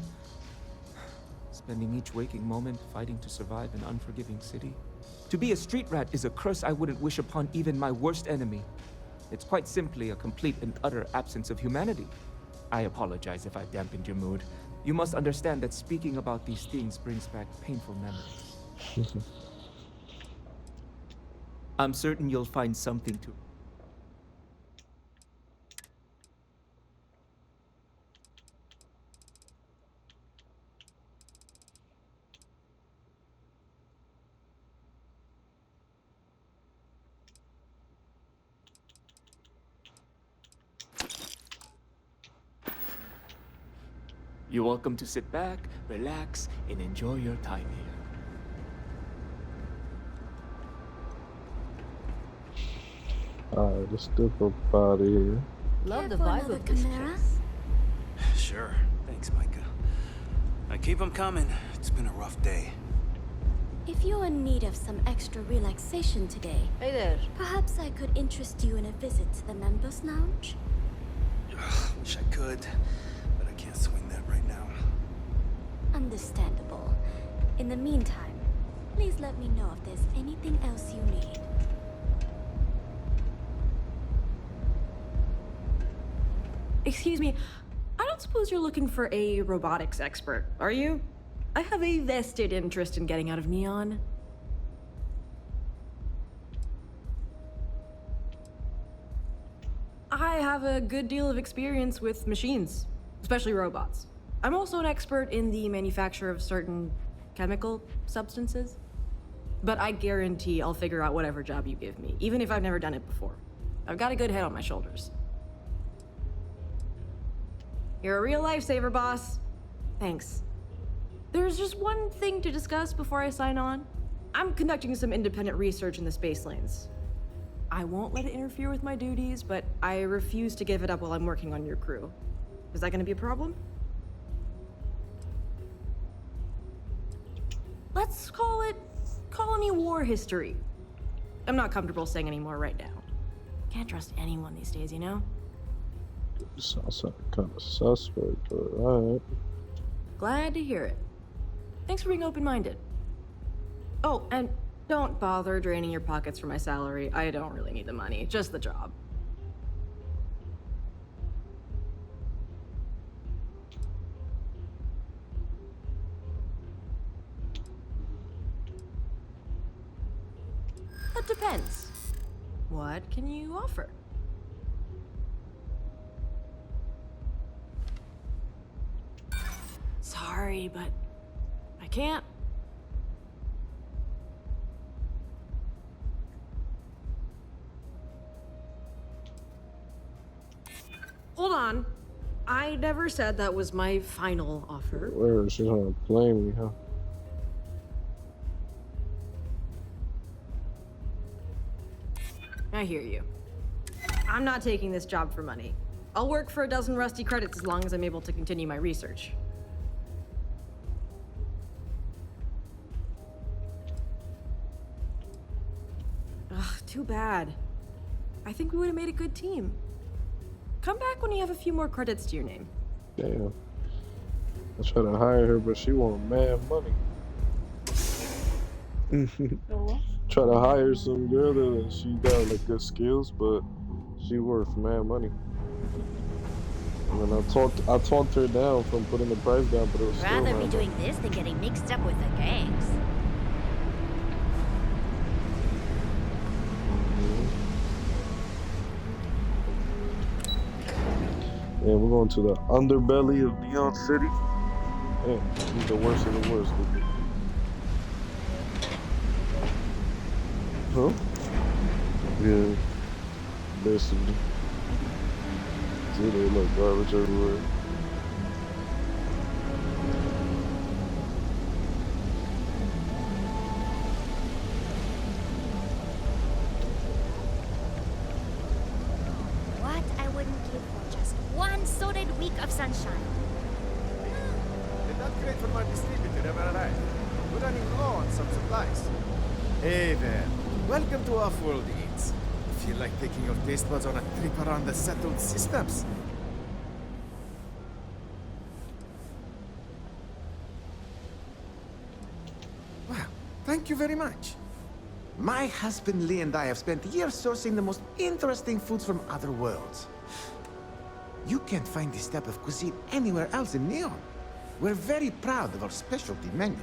spending each waking moment fighting to survive an unforgiving city. To be a street rat is a curse I wouldn't wish upon even my worst enemy. It's quite simply a complete and utter absence of humanity. I apologize if I dampened your mood. You must understand that speaking about these things brings back painful memories. I'm certain you'll find something to... You're welcome to sit back, relax, and enjoy your time here. Alright, let's step up out of here. Love the vibe of this place. Sure. Thanks, Micah. Now keep them coming. It's been a rough day. If you're in need of some extra relaxation today, Hey there. perhaps I could interest you in a visit to the members' lounge? Wish I could, but I can't swing that right now. Understandable. In the meantime, please let me know if there's anything else you need. Excuse me, I don't suppose you're looking for a robotics expert, are you? I have a vested interest in getting out of Neon. I have a good deal of experience with machines, especially robots. I'm also an expert in the manufacture of certain chemical substances. But I guarantee I'll figure out whatever job you give me, even if I've never done it before. I've got a good head on my shoulders. You're a real lifesaver, boss. Thanks. There's just one thing to discuss before I sign on. I'm conducting some independent research in the space lanes. I won't let it interfere with my duties, but I refuse to give it up while I'm working on your crew. Is that gonna be a problem? Let's call it colony war history. I'm not comfortable saying any more right now. Can't trust anyone these days, you know? Sounds kind of suspect, but alright. Glad to hear it. Thanks for being open-minded. Oh, and don't bother draining your pockets for my salary. I don't really need the money, just the job. That depends. What can you offer? Sorry, but I can't. Hold on. I never said that was my final offer. Where is she gonna play me, huh? I hear you. I'm not taking this job for money. I'll work for a dozen rusty credits as long as I'm able to continue my research. Ugh, too bad. I think we would have made a good team. Come back when you have a few more credits to your name. Damn. I tried to hire her, but she want mad money. Try to hire some girl that she got like good skills, but she worth mad money. And then I talked her down from putting the price down, but it was Rather still be mad doing this than getting mixed up with the gangs. Yeah, we're going to the underbelly of Neon City. Yeah, he's the worst of the worst. Huh? Yeah. Basically. See, they look garbage everywhere. What I wouldn't give for just one sordid week of sunshine. Did that crate from our distributor ever arrive? We're running low on some supplies. Hey there. Welcome to Off-World Eats. Feel like taking your taste buds on a trip around the settled systems? Well, thank you very much. My husband Lee and I have spent years sourcing the most interesting foods from other worlds. You can't find this type of cuisine anywhere else in Neon. We're very proud of our specialty menu.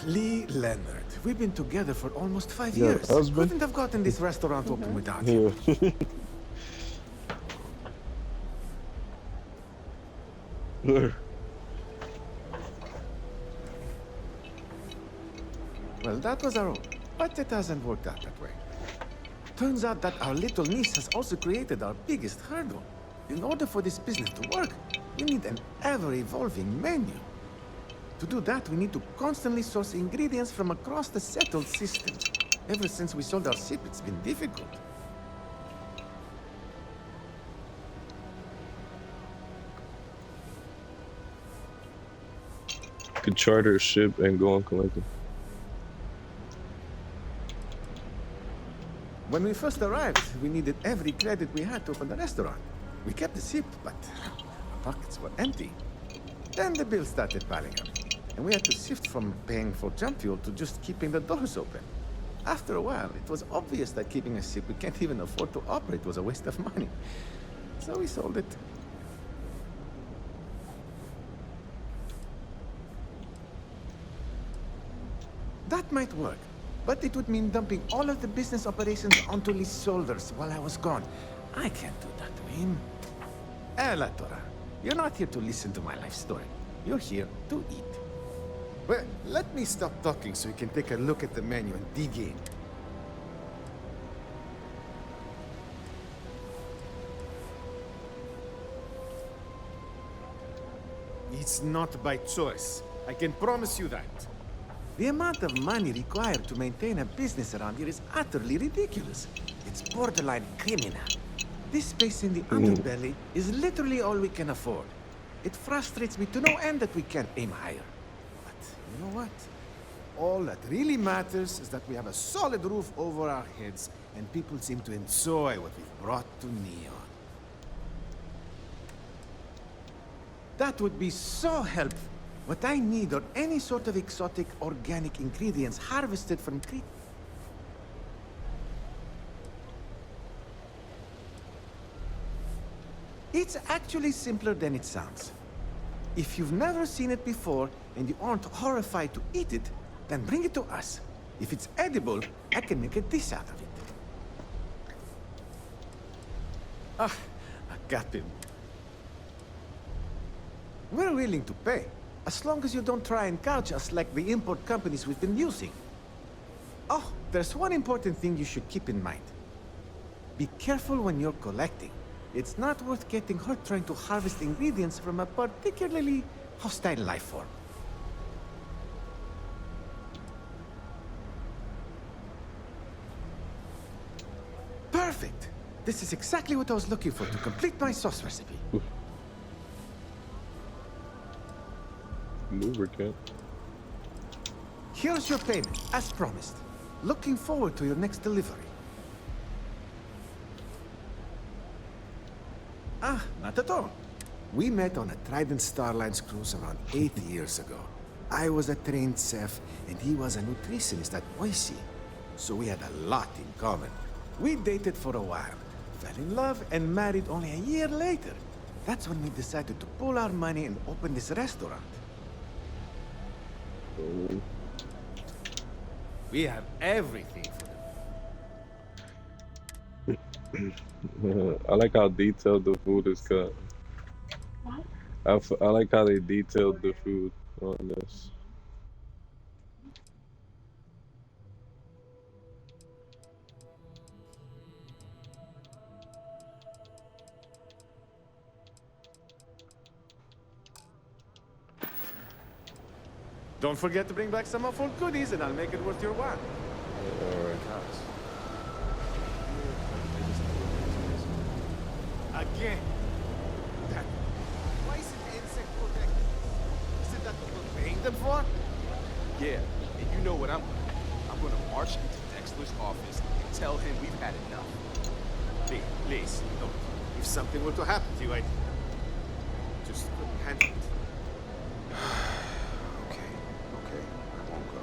Lee Leonard. We've been together for almost 5 Your years. husband? Couldn't have gotten this restaurant open without you. Yeah. Where? Well, that was our own, but it hasn't worked out that way. Turns out that our little niece has also created our biggest hurdle. In order for this business to work, we need an ever-evolving menu. To do that, we need to constantly source ingredients from across the settled systems. Ever since we sold our ship, it's been difficult. Could charter a ship and go and collect them. When we first arrived, we needed every credit we had to open the restaurant. We kept the ship, but our pockets were empty. Then the bills started piling up, and we had to shift from paying for jump fuel to just keeping the doors open. After a while, it was obvious that keeping a ship we can't even afford to operate was a waste of money. So we sold it. That might work, but it would mean dumping all of the business operations onto Lee's shoulders while I was gone. I can't do that to him. La Tora, you're not here to listen to my life story. You're here to eat. Well, let me stop talking so you can take a look at the menu and dig in. It's not by choice. I can promise you that. The amount of money required to maintain a business around here is utterly ridiculous. It's borderline criminal. This space in the underbelly is literally all we can afford. It frustrates me to no end that we can't aim higher. But you know what? All that really matters is that we have a solid roof over our heads, and people seem to enjoy what we've brought to Neon. That would be so helpful. What I need are any sort of exotic organic ingredients harvested from Crete. It's actually simpler than it sounds. If you've never seen it before and you aren't horrified to eat it, then bring it to us. If it's edible, I can make a dish out of it. Ah, I got him. We're willing to pay, as long as you don't try and gouge us like the import companies we've been using. Oh, there's one important thing you should keep in mind. Be careful when you're collecting. It's not worth getting hurt trying to harvest ingredients from a particularly hostile life form. Perfect! This is exactly what I was looking for to complete my sauce recipe. Lubricant. Here's your payment, as promised. Looking forward to your next delivery. Ah, not at all. We met on a Trident Starline's cruise around 8 years ago. I was a trained chef, and he was a nutritionist at Boise. So we had a lot in common. We dated for a while, fell in love, and married only a year later. That's when we decided to pool our money and open this restaurant. We have everything for them. I like how detailed the food is cut. I like how they detailed the food on this. Don't forget to bring back some of our goodies, and I'll make it worth your while. Again. Why is it insect protected? Is it that we're paying them for? Yeah, and you know what I'm gonna do. I'm gonna march into Dexter's office and tell him we've had enough. Please, don't. If something were to happen to you, I'd just couldn't handle it. Okay, I won't go.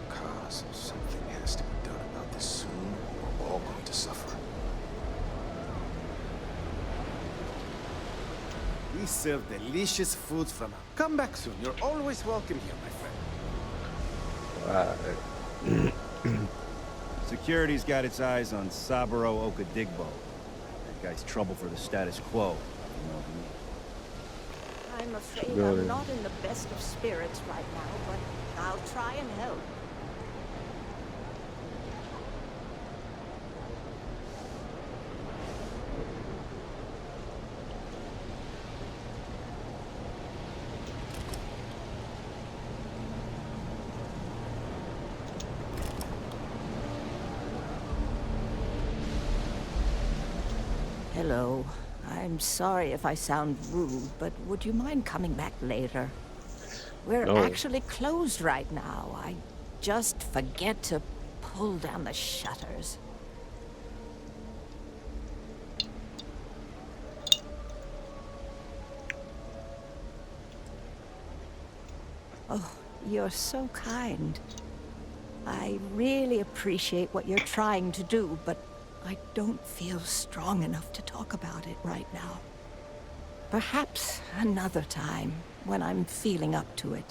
Because something has to be done about this soon, or we're all going to suffer. We serve delicious foods from our... Come back soon. You're always welcome here, my friend. Security's got its eyes on Saburo Okadigbo. That guy's trouble for the status quo. You know what I mean? I'm afraid I'm not in the best of spirits right now, but I'll try and help. Hello. I'm sorry if I sound rude, but would you mind coming back later? We're No. actually closed right now. I just forget to pull down the shutters. Oh, you're so kind. I really appreciate what you're trying to do, but I don't feel strong enough to talk about it right now. Perhaps another time, when I'm feeling up to it.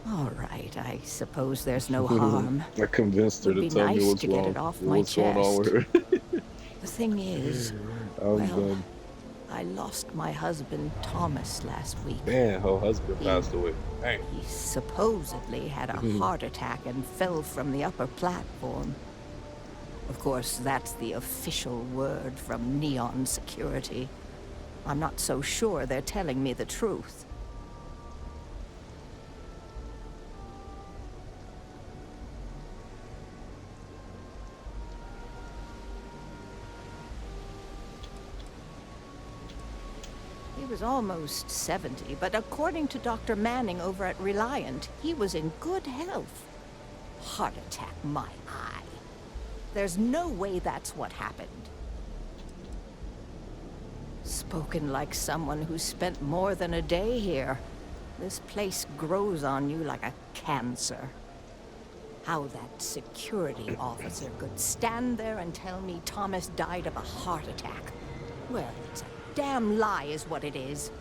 All right, I suppose there's no harm. I convinced her Would to be tell me nice what's to get wrong. it off my What's going on with chest. her? The thing is, I'm well, done. I lost my husband, Thomas, last week. Man, her husband passed away. Dang. He supposedly had a heart attack and fell from the upper platform. Of course, that's the official word from Neon Security. I'm not so sure they're telling me the truth. He was almost 70, but according to Dr. Manning over at Reliant, he was in good health. Heart attack, my eye. There's no way that's what happened. Spoken like someone who spent more than a day here. This place grows on you like a cancer. How that security officer could stand there and tell me Thomas died of a heart attack. Well, it's a damn lie is what it is.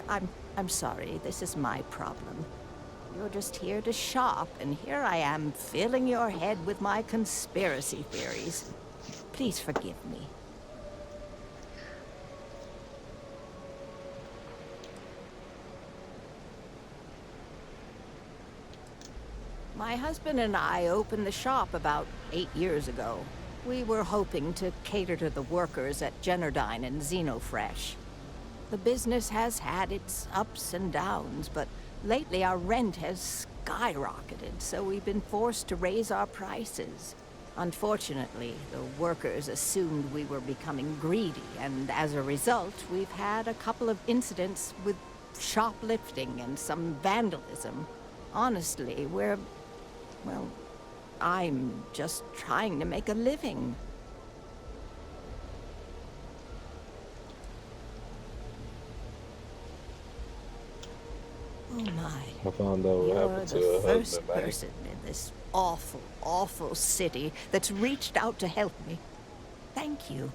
I'm sorry, this is my problem. You're just here to shop, and here I am filling your head with my conspiracy theories. Please forgive me. My husband and I opened the shop about 8 years ago. We were hoping to cater to the workers at Generdyne and Xenofresh. The business has had its ups and downs, but lately our rent has skyrocketed, so we've been forced to raise our prices. Unfortunately, the workers assumed we were becoming greedy, and as a result, we've had a couple of incidents with shoplifting and some vandalism. Honestly, well, I'm just trying to make a living. Oh my. I found out what You're happened to the her first husband, man. person in this awful, awful city that's reached out to help me. Thank you.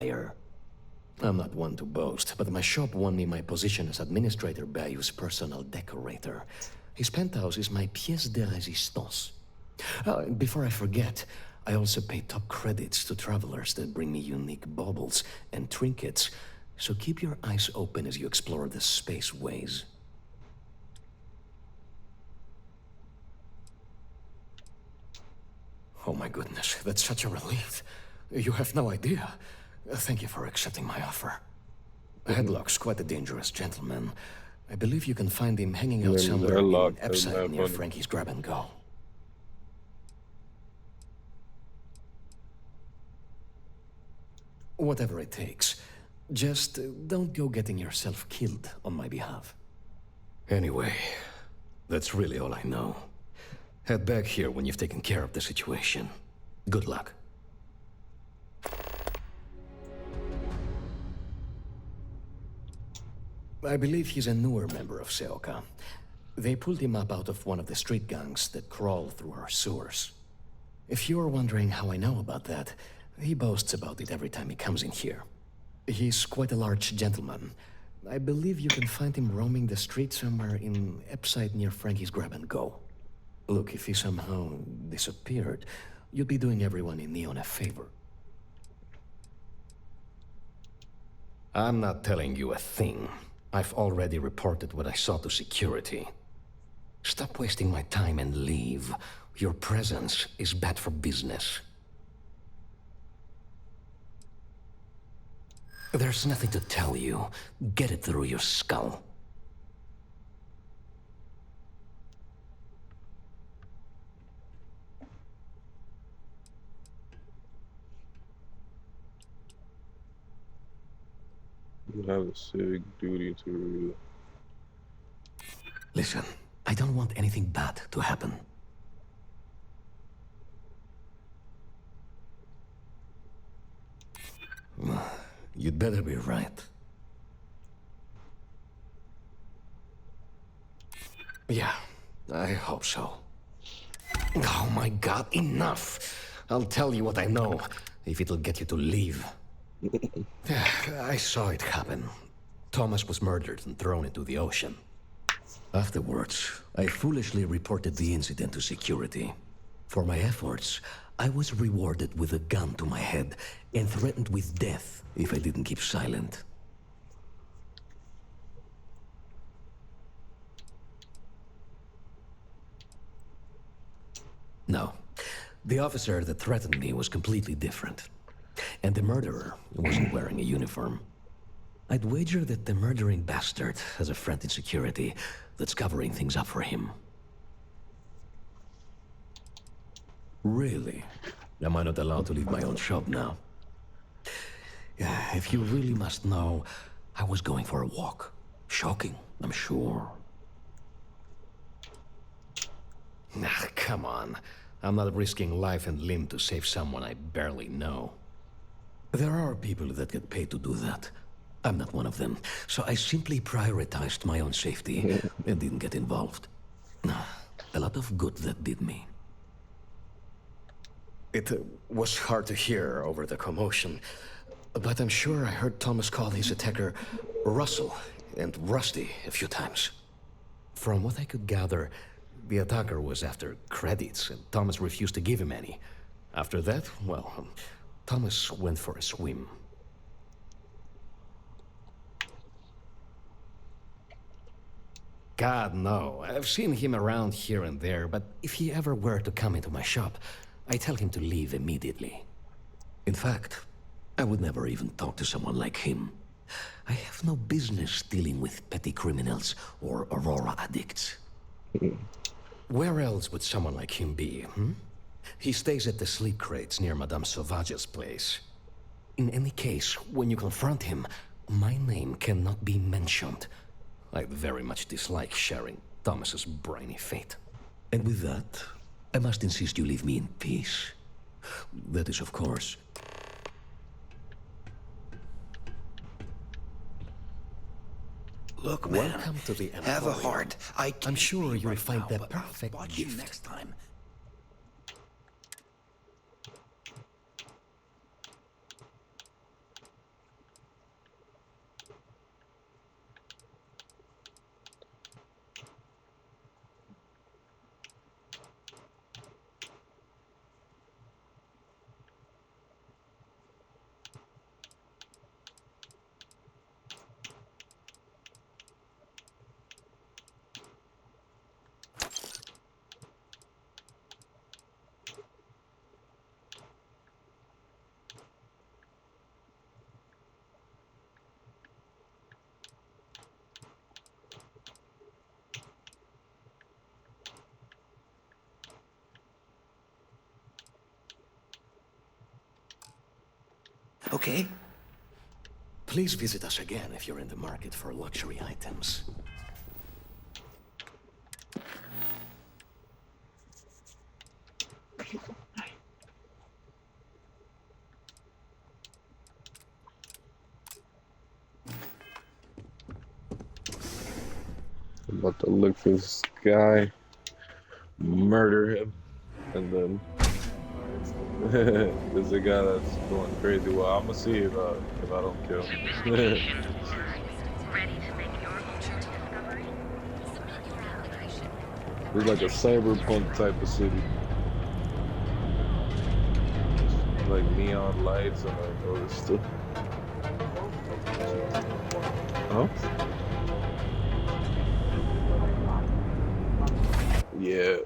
I'm not one to boast, but my shop won me my position as Administrator Bayou's personal decorator. His penthouse is my pièce de résistance. Before I forget, I also pay top credits to travelers that bring me unique baubles and trinkets, so keep your eyes open as you explore the spaceways. Oh my goodness, that's such a relief. You have no idea. Thank you for accepting my offer. Headlock's quite a dangerous gentleman. I believe you can find him hanging out somewhere in Epside near Frankie's Grab and Go. Whatever it takes. Just don't go getting yourself killed on my behalf. Anyway, that's really all I know. Head back here when you've taken care of the situation. Good luck. I believe he's a newer member of Seoka. They pulled him up out of one of the street gangs that crawl through our sewers. If you're wondering how I know about that, he boasts about it every time he comes in here. He's quite a large gentleman. I believe you can find him roaming the street somewhere in Epside near Frankie's Grab and Go. Look, if he somehow disappeared, you'd be doing everyone in Neon a favor. I'm not telling you a thing. I've already reported what I saw to security. Stop wasting my time and leave. Your presence is bad for business. There's nothing to tell you. Get it through your skull. You have a civic duty to review. Listen, I don't want anything bad to happen. You'd better be right. Yeah, I hope so. Oh my God, enough! I'll tell you what I know, if it'll get you to leave. I saw it happen. Thomas was murdered and thrown into the ocean. Afterwards, I foolishly reported the incident to security. For my efforts, I was rewarded with a gun to my head and threatened with death if I didn't keep silent. No, the officer that threatened me was completely different. And the murderer wasn't wearing a uniform. I'd wager that the murdering bastard has a friend in security that's covering things up for him. Really? Am I not allowed to leave my own shop now? If you really must know, I was going for a walk. Shocking, I'm sure. Nah, come on. I'm not risking life and limb to save someone I barely know. There are people that get paid to do that. I'm not one of them, so I simply prioritized my own safety and didn't get involved. A lot of good that did me. It was hard to hear over the commotion, but I'm sure I heard Thomas call his attacker Russell and Rusty a few times. From what I could gather, the attacker was after credits, and Thomas refused to give him any. After that, well, Thomas went for a swim. God, no. I've seen him around here and there, but if he ever were to come into my shop, I tell him to leave immediately. In fact, I would never even talk to someone like him. I have no business dealing with petty criminals or Aurora addicts. Where else would someone like him be, He stays at the sleep crates near Madame Sauvage's place. In any case, when you confront him, my name cannot be mentioned. I very much dislike sharing Thomas's briny fate. And with that, I must insist you leave me in peace. That is, of course... Look, man, welcome to the Emporium. have a heart. I'm sure you'll right find now, the but perfect watch you gift. next time. Okay. Please visit us again if you're in the market for luxury items. I'm about to look for this guy, murder him, and then there's a guy that's going crazy. Well, I'm gonna see if I don't kill him. It's like a cyberpunk type of city, like neon lights and like all this stuff. Huh? Yeah,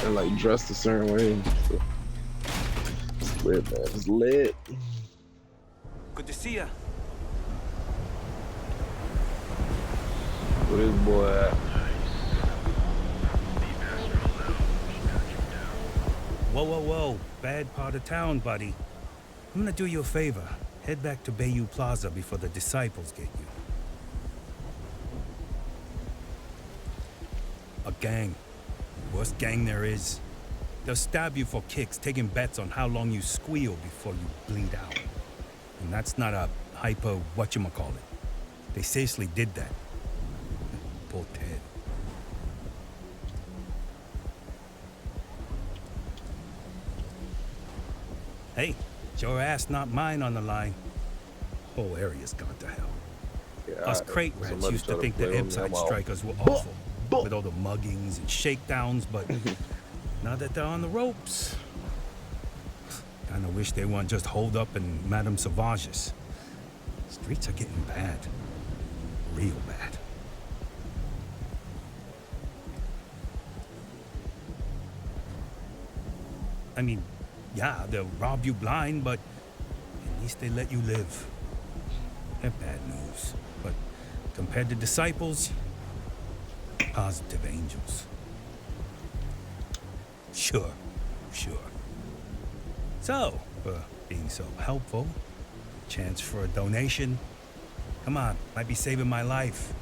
and like dressed a certain way. So it's lit, man. It's lit. Good to see ya. Where this boy at? Whoa, whoa, whoa. Bad part of town, buddy. I'm gonna do you a favor. Head back to Bayou Plaza before the disciples get you. A gang. Worst gang there is. They'll stab you for kicks, taking bets on how long you squeal before you bleed out. And that's not a hyper whatchamacallit. They seriously did that. Poor Ted. Hey, it's your ass, not mine on the line. Whole area's gone to hell. Yeah, Us crate rats used to think the Ipside strikers were awful, with all the muggings and shakedowns, but now that they're on the ropes, kinda wish they weren't just holed up in Madame Sauvage's. Streets are getting bad. Real bad. I mean, yeah, they'll rob you blind, but at least they let you live. They're bad news, but compared to disciples, positive angels. Sure. So, for being so helpful, chance for a donation. Come on, might be saving my life.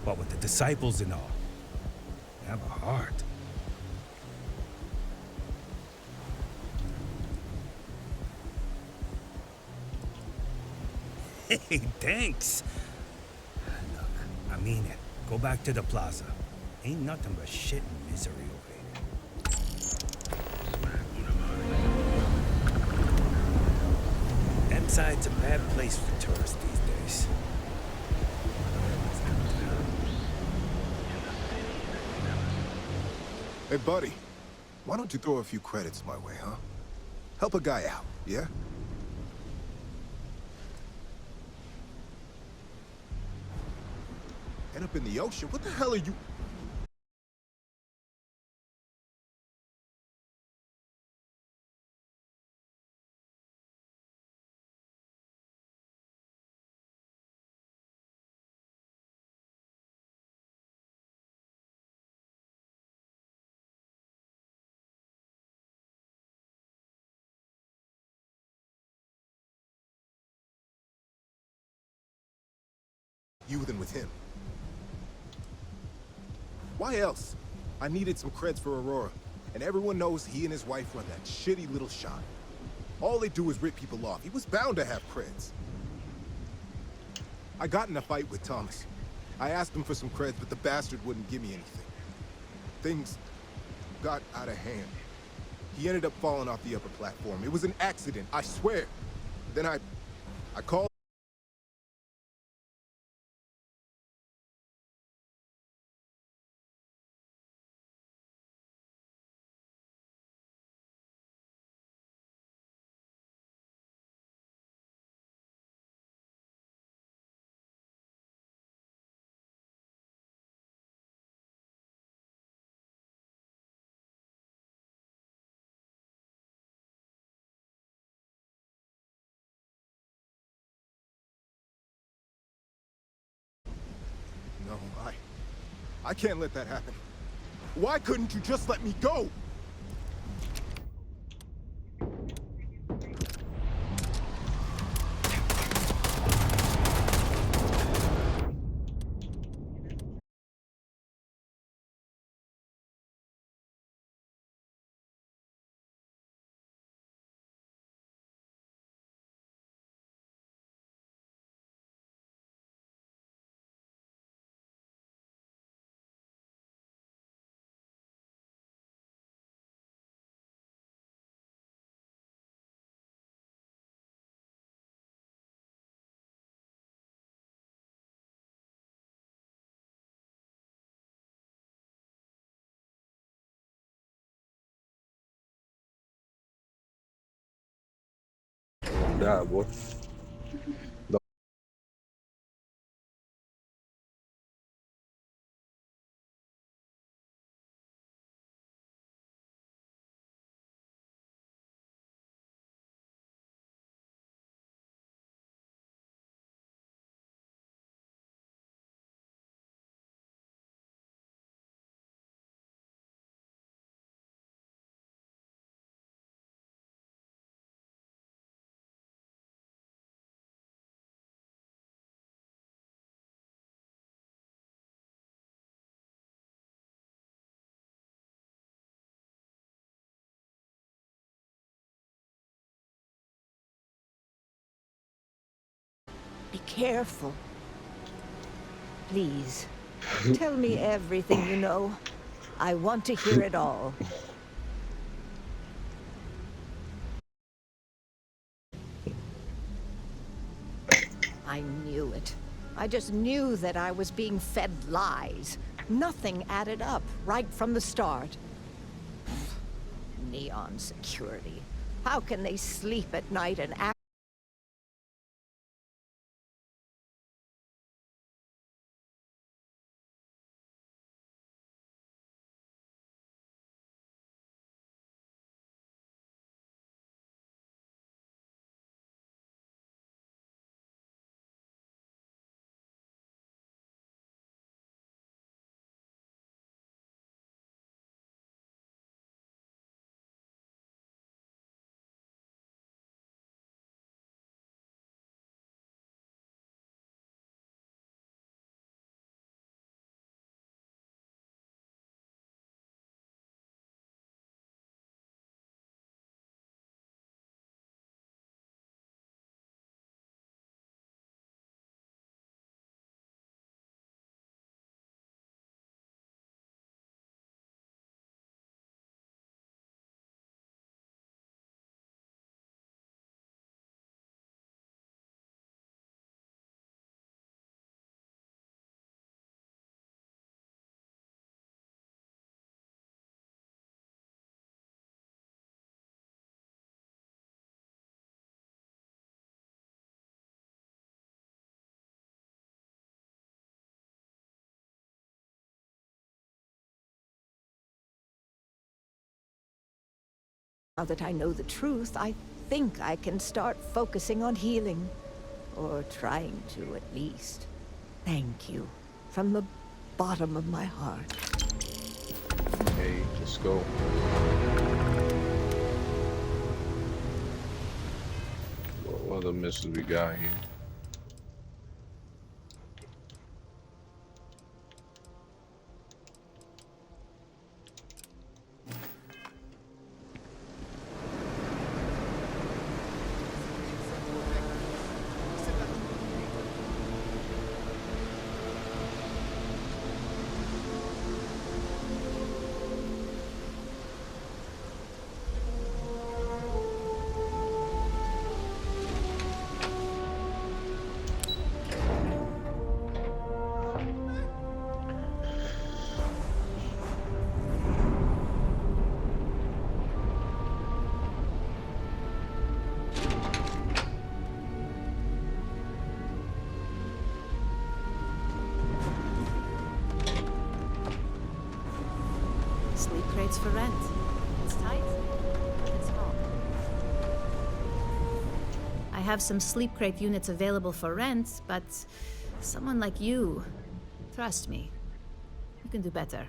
What with the disciples and all. Have a heart. Hey, thanks. Look, I mean it. Go back to the plaza. Ain't nothing but shit and misery over here. Emside's a bad place for tourists these days. Hey, buddy. Why don't you throw a few credits my way, huh? Help a guy out, yeah? End up in the ocean? What the hell are you... You than with him. Why else? I needed some creds for Aurora, and everyone knows he and his wife run that shitty little shop. All they do is rip people off. He was bound to have creds. I got in a fight with Thomas. I asked him for some creds, but the bastard wouldn't give me anything. Things got out of hand. He ended up falling off the upper platform. It was an accident, I swear. Then I called... No, I can't let that happen. Why couldn't you just let me go? die, boy. Be careful. Please, tell me everything you know. I want to hear it all. I knew it. I just knew that I was being fed lies. Nothing added up right from the start. Neon security. How can they sleep at night and act? Now that I know the truth, I think I can start focusing on healing. Or trying to, at least. Thank you. From the bottom of my heart. Hey, let's go. What other missions we got here? Sleep crates for rent. It's tight, but it's small. I have some sleep crate units available for rent, but someone like you, trust me, you can do better.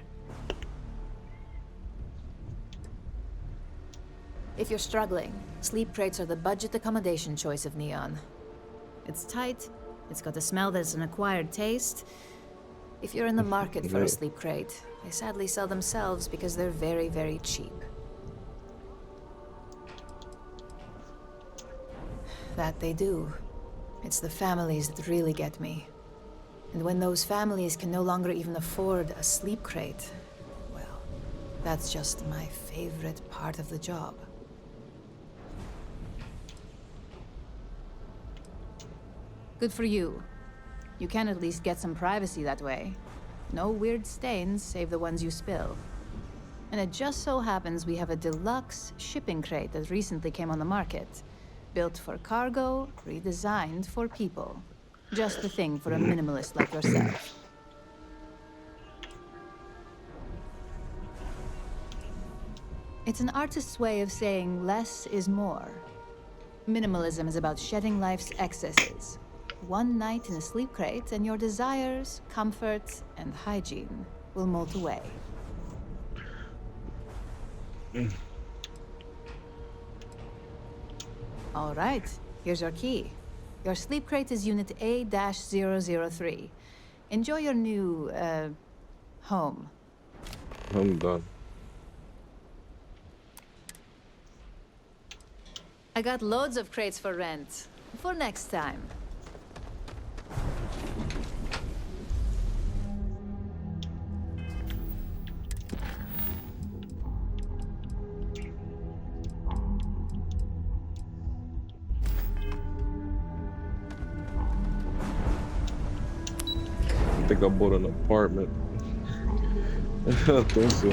If you're struggling, sleep crates are the budget accommodation choice of Neon. It's tight, it's got a smell that's an acquired taste. If you're in the market for a sleep crate, they sadly sell themselves because they're very, very cheap. That they do. It's the families that really get me. And when those families can no longer even afford a sleep crate, well, that's just my favorite part of the job. Good for you. You can at least get some privacy that way. No weird stains, save the ones you spill. And it just so happens we have a deluxe shipping crate that recently came on the market. Built for cargo, redesigned for people. Just the thing for a minimalist like yourself. It's an artist's way of saying less is more. Minimalism is about shedding life's excesses. One night in a sleep crate and your desires, comfort, and hygiene will molt away. All right, here's your key. Your sleep crate is Unit A-003. Enjoy your new, home. I'm done. I got loads of crates for rent. For next time. I think I bought an apartment. I think so.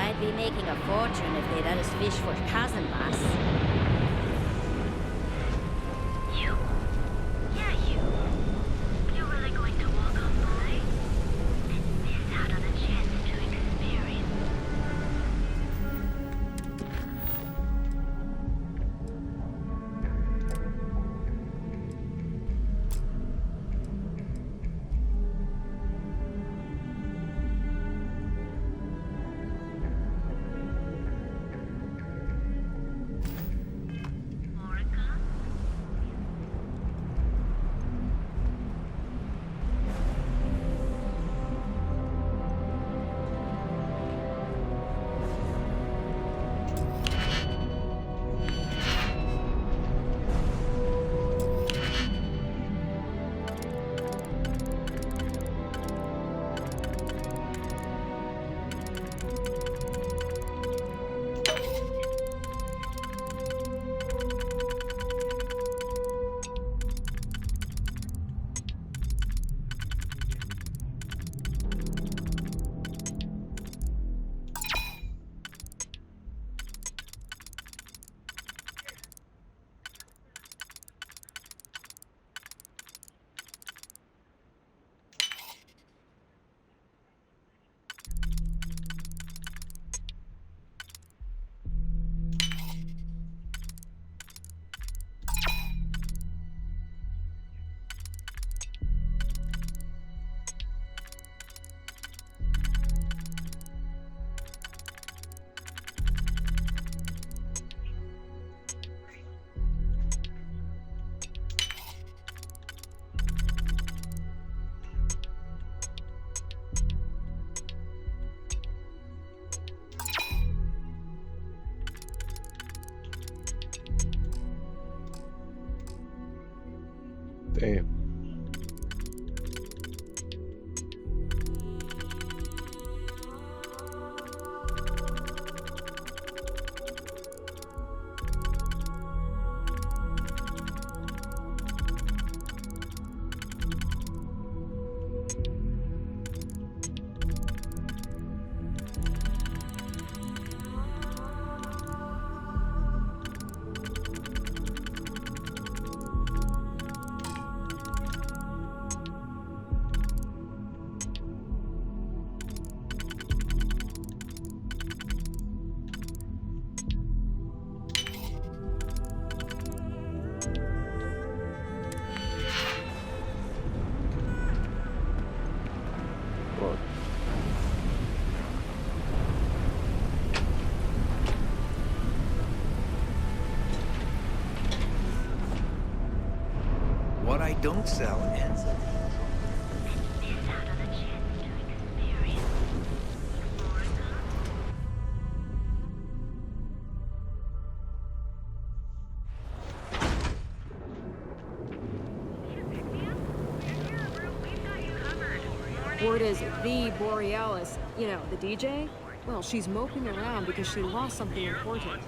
I'd be making a fortune if they'd let us fish for cousin boss. You? Yeah, you. You're really going to walk on by and miss out on a chance to experience. don't sell ends. Word is the Borealis, you know, the DJ? Well, she's moping around because she lost something important.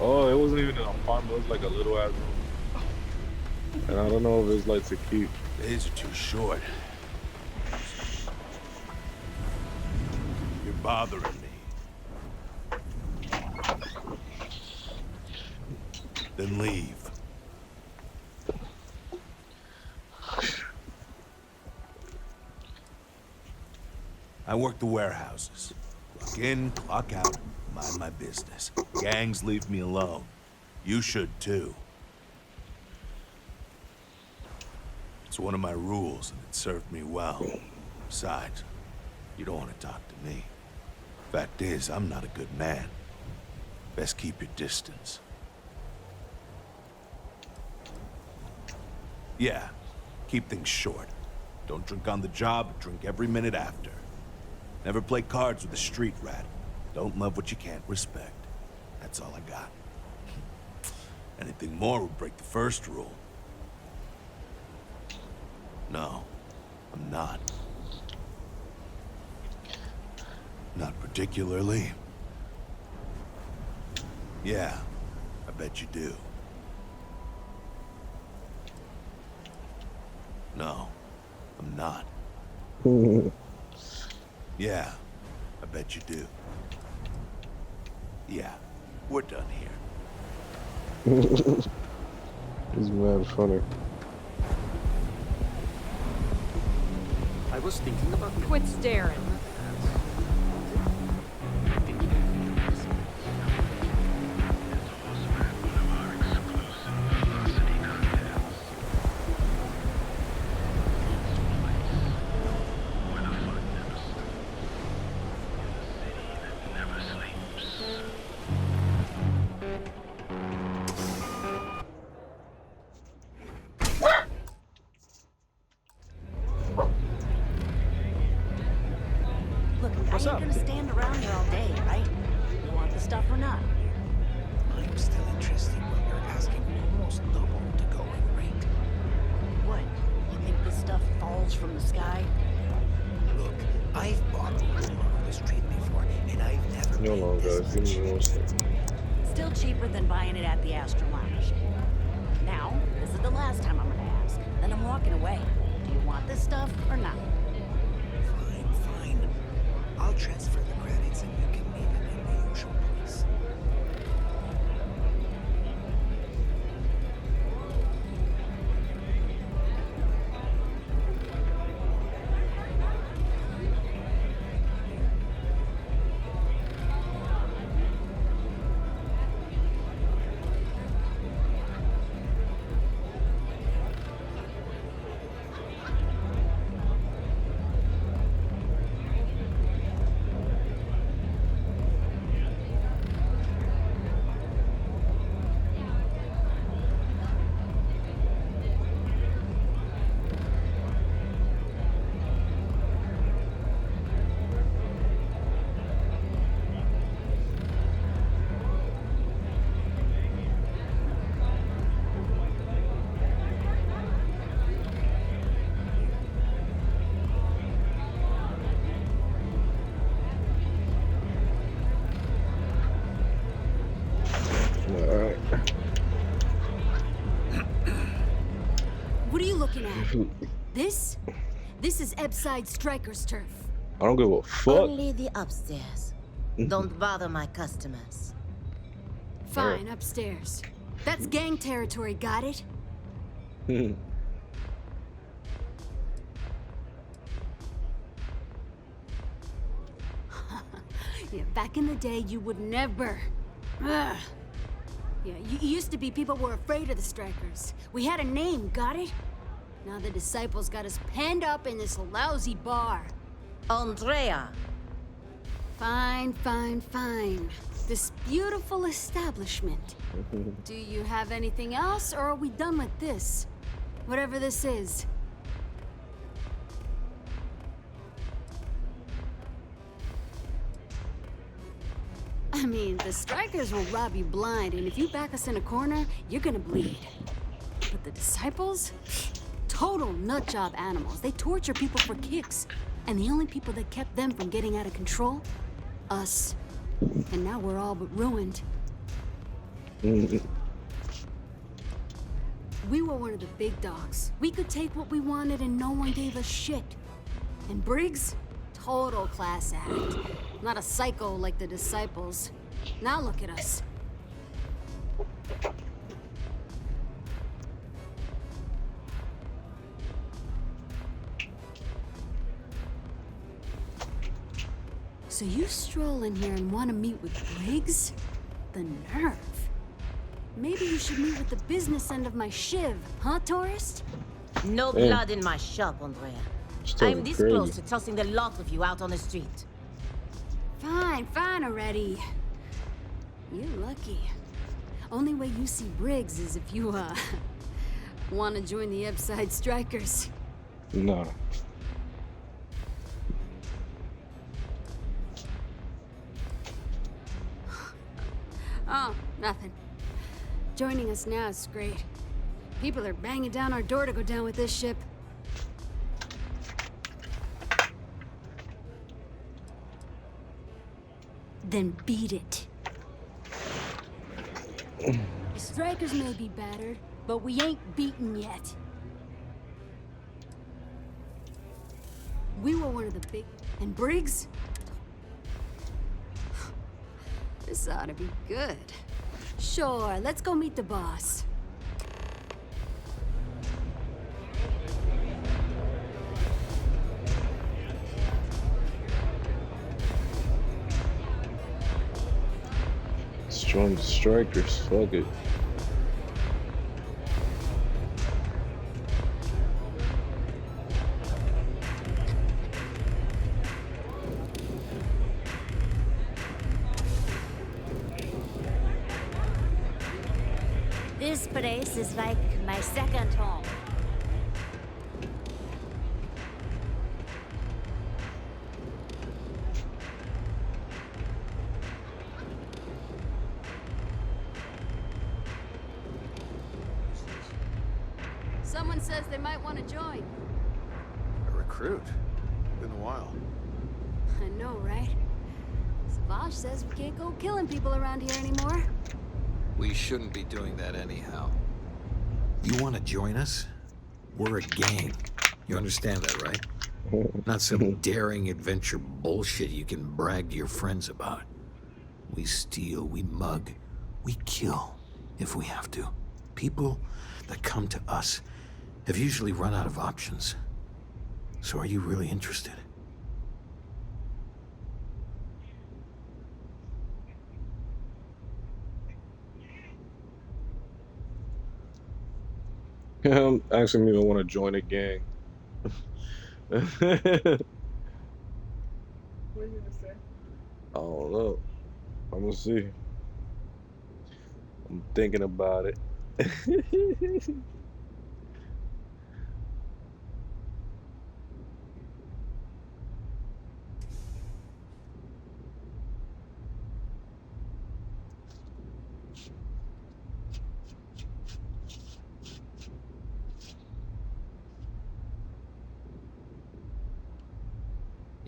Oh, it wasn't even an apartment. It was like a little ass room. And I don't know if it's like to keep. Days are too short. You're bothering me. Then leave. I work the warehouses. Clock in, clock out, mind my business. Gangs leave me alone. You should too. It's one of my rules, and it served me well. Besides, you don't want to talk to me. Fact is, I'm not a good man. Best keep your distance. Yeah, keep things short. Don't drink on the job, drink every minute after. Never play cards with a street rat. Don't love what you can't respect. That's all I got. Anything more would break the first rule. No, I'm not. Not particularly. Yeah, I bet you do. No, I'm not. Yeah, I bet you do. Yeah, we're done here. He's mad funny. I was thinking about... Quit staring. Look, I ain't gonna stand around here all day, right? You want the stuff or not? I'm still interested when you're asking almost double the going rate. What? You think this stuff falls from the sky? Look, I've bought along the street before, and I've never No, no, guys, give me one second. Still cheaper than buying it at the Astor Lounge. Now, this is the last time I'm gonna ask. Then I'm walking away. Do you want this stuff or not? Fine. I'll transfer the credits and you can leave it in the usual place. Alright. What are you looking at? This? This is Ebside Striker's turf. I don't give a fuck. Only the upstairs. Don't bother my customers. Fine, upstairs. That's gang territory, got it? Yeah, back in the day, you would never. Ugh. Yeah, you used to be people were afraid of the strikers. We had a name, got it? Now the disciples got us penned up in this lousy bar. Andrea. Fine, fine, fine. This beautiful establishment. Do you have anything else, or are we done with this? Whatever this is. I mean, the strikers will rob you blind, and if you back us in a corner, you're gonna bleed. But the disciples? Total nutjob animals. They torture people for kicks. And the only people that kept them from getting out of control? Us. And now we're all but ruined. We were one of the big dogs. We could take what we wanted and no one gave us shit. And Briggs? Total class act. Not a psycho like the disciples. Now look at us. So you stroll in here and want to meet with Briggs? The nerve. Maybe you should meet with the business end of my shiv, huh, tourist? No blood in my shop, Andrea. I'm this close to tossing the lot of you out on the street. Fine, fine already. You're lucky. Only way you see Briggs is if you, want to join the Upside Strikers. No. Oh, nothing. Joining us now is great. People are banging down our door to go down with this ship. Then beat it. The strikers may be battered, but we ain't beaten yet. We were one of the big... And Briggs? This ought to be good. Sure, let's go meet the boss. Let's join the strikers. Fuck it. This place is like my second home. Someone says they might want to join. A recruit? Been a while. I know, right? Savage says we can't go killing people around here anymore. We shouldn't be doing that anyhow. You want to join us? We're a gang. You understand that, right? Not some daring adventure bullshit you can brag to your friends about. We steal, we mug, we kill if we have to. People that come to us have usually run out of options. So are you really interested? Asking me if I want to join a gang. What are you gonna say? I don't know. I'm gonna see. I'm thinking about it.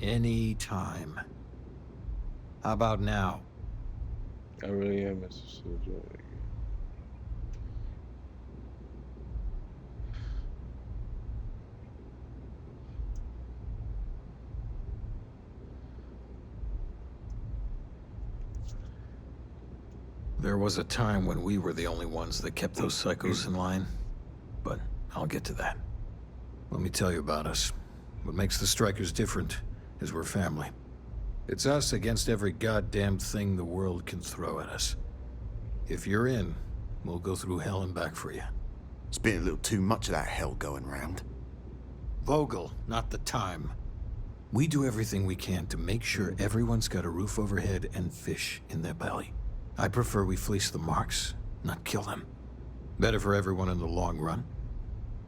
Any time. How about now? I really am interested in joining a gang. There was a time when we were the only ones that kept those psychos in line, but I'll get to that. Let me tell you about us. What makes the Strikers different is we're family. It's us against every goddamn thing the world can throw at us. If you're in, we'll go through hell and back for you. It's been a little too much of that hell going round. Vogel, not the time. We do everything we can to make sure everyone's got a roof overhead and fish in their belly. I prefer we fleece the marks, not kill them. Better for everyone in the long run.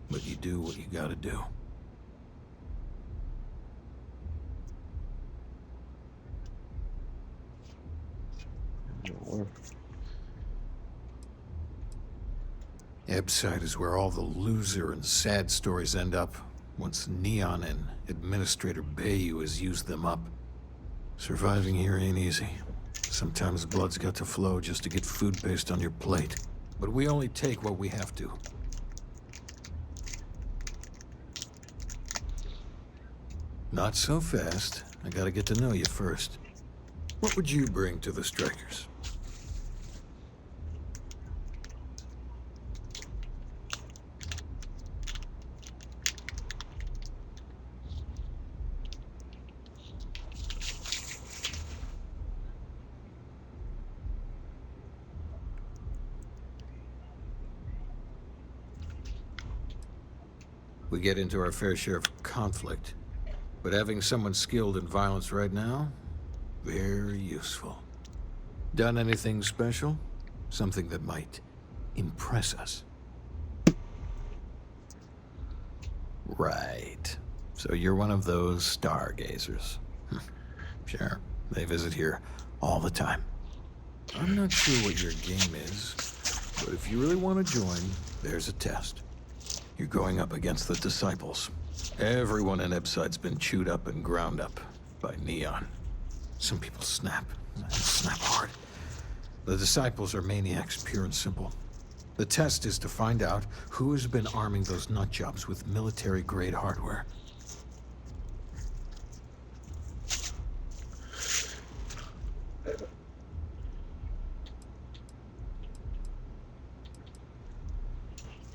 But you do what you gotta do. Ebside is where all the loser and sad stories end up once Neon and Administrator Bayou has used them up. Surviving here ain't easy. Sometimes blood's got to flow just to get food based on your plate. But we only take what we have to. Not so fast. I gotta get to know you first. What would you bring to the Strikers? We get into our fair share of conflict, but having someone skilled in violence right now, very useful. Done anything special? Something that might impress us? Right. So you're one of those stargazers. Sure, they visit here all the time. I'm not sure what your game is, but if you really want to join, there's a test. You're going up against the Disciples. Everyone in Ebside's been chewed up and ground up by Neon. Some people snap, and snap hard. The Disciples are maniacs, pure and simple. The test is to find out who has been arming those nutjobs with military-grade hardware.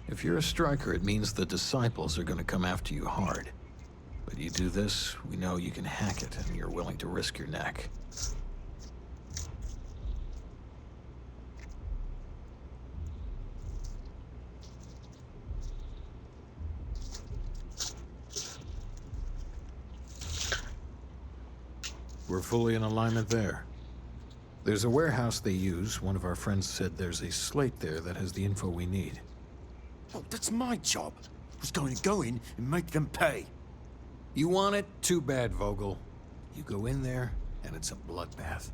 If you're a striker, it means the Disciples are going to come after you hard. But you do this, we know you can hack it, and you're willing to risk your neck. We're fully in alignment there. There's a warehouse they use. One of our friends said there's a slate there that has the info we need. Oh, that's my job. I was going to go in and make them pay. You want it? Too bad, Vogel. You go in there, and it's a bloodbath.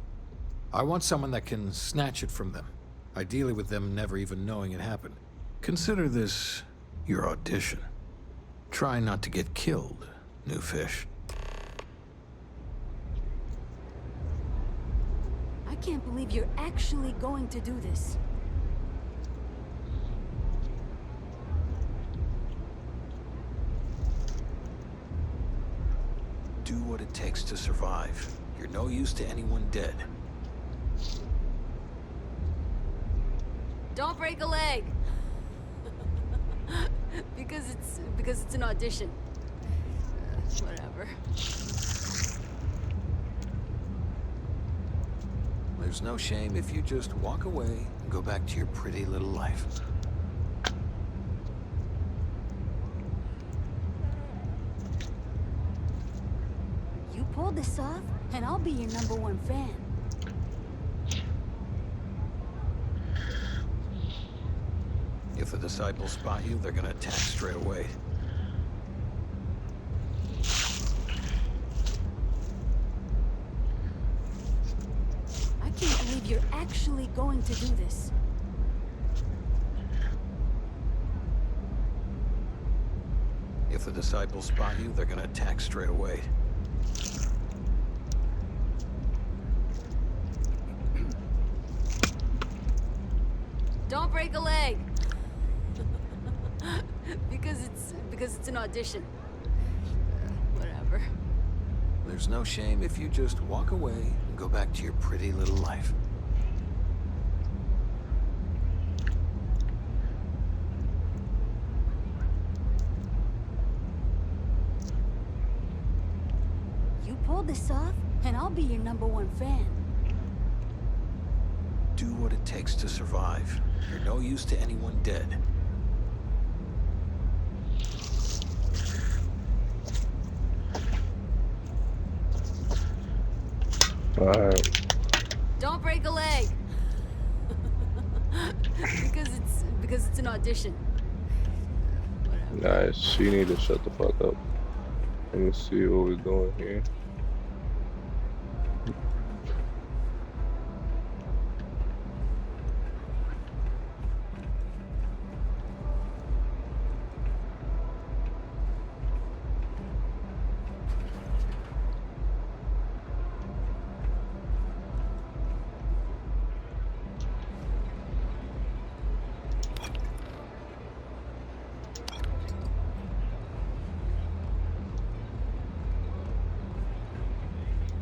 I want someone that can snatch it from them. Ideally with them never even knowing it happened. Consider this your audition. Try not to get killed, new fish. I can't believe you're actually going to do this. Do what it takes to survive. You're no use to anyone dead. Don't break a leg. because it's an audition. Whatever. There's no shame if you just walk away and go back to your pretty little life. You pull this off, and I'll be your #1 fan. If the Disciples spot you, they're gonna attack straight away. I can't believe you're actually going to do this. If the Disciples spot you, they're gonna attack straight away. Don't break a leg. because it's an audition. Whatever. There's no shame if you just walk away and go back to your pretty little life. You pull this off, And I'll be your #1 fan. Do what it takes to survive. You're no use to anyone dead. Alright. Don't break a leg. because it's an audition. Nice. She need to shut the fuck up. Let me see what we're doing here.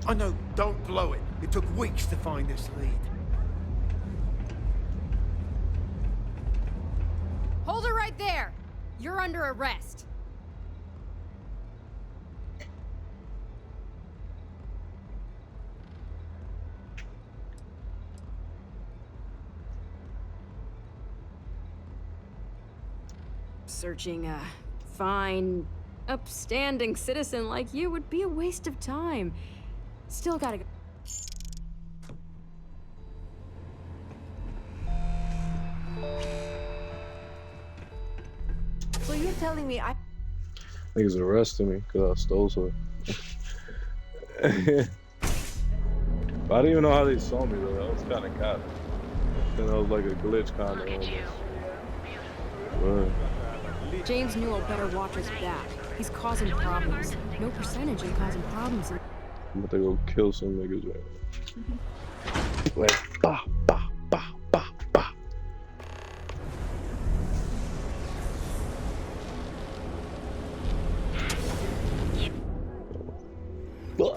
I know, don't blow it. It took weeks to find this lead. Hold her right there! You're under arrest. Searching a fine, upstanding citizen like you would be a waste of time. Still gotta go. So you're telling me Niggas arrested me because I stole her. But I didn't even know how they saw me though. That was kind of cat. Then that was like a glitch kind of. James Newell better watch his back. He's causing problems. No percentage in causing problems. I'm about to go kill some niggas right now. Like, bah, bah, bah, bah, bah. Bah.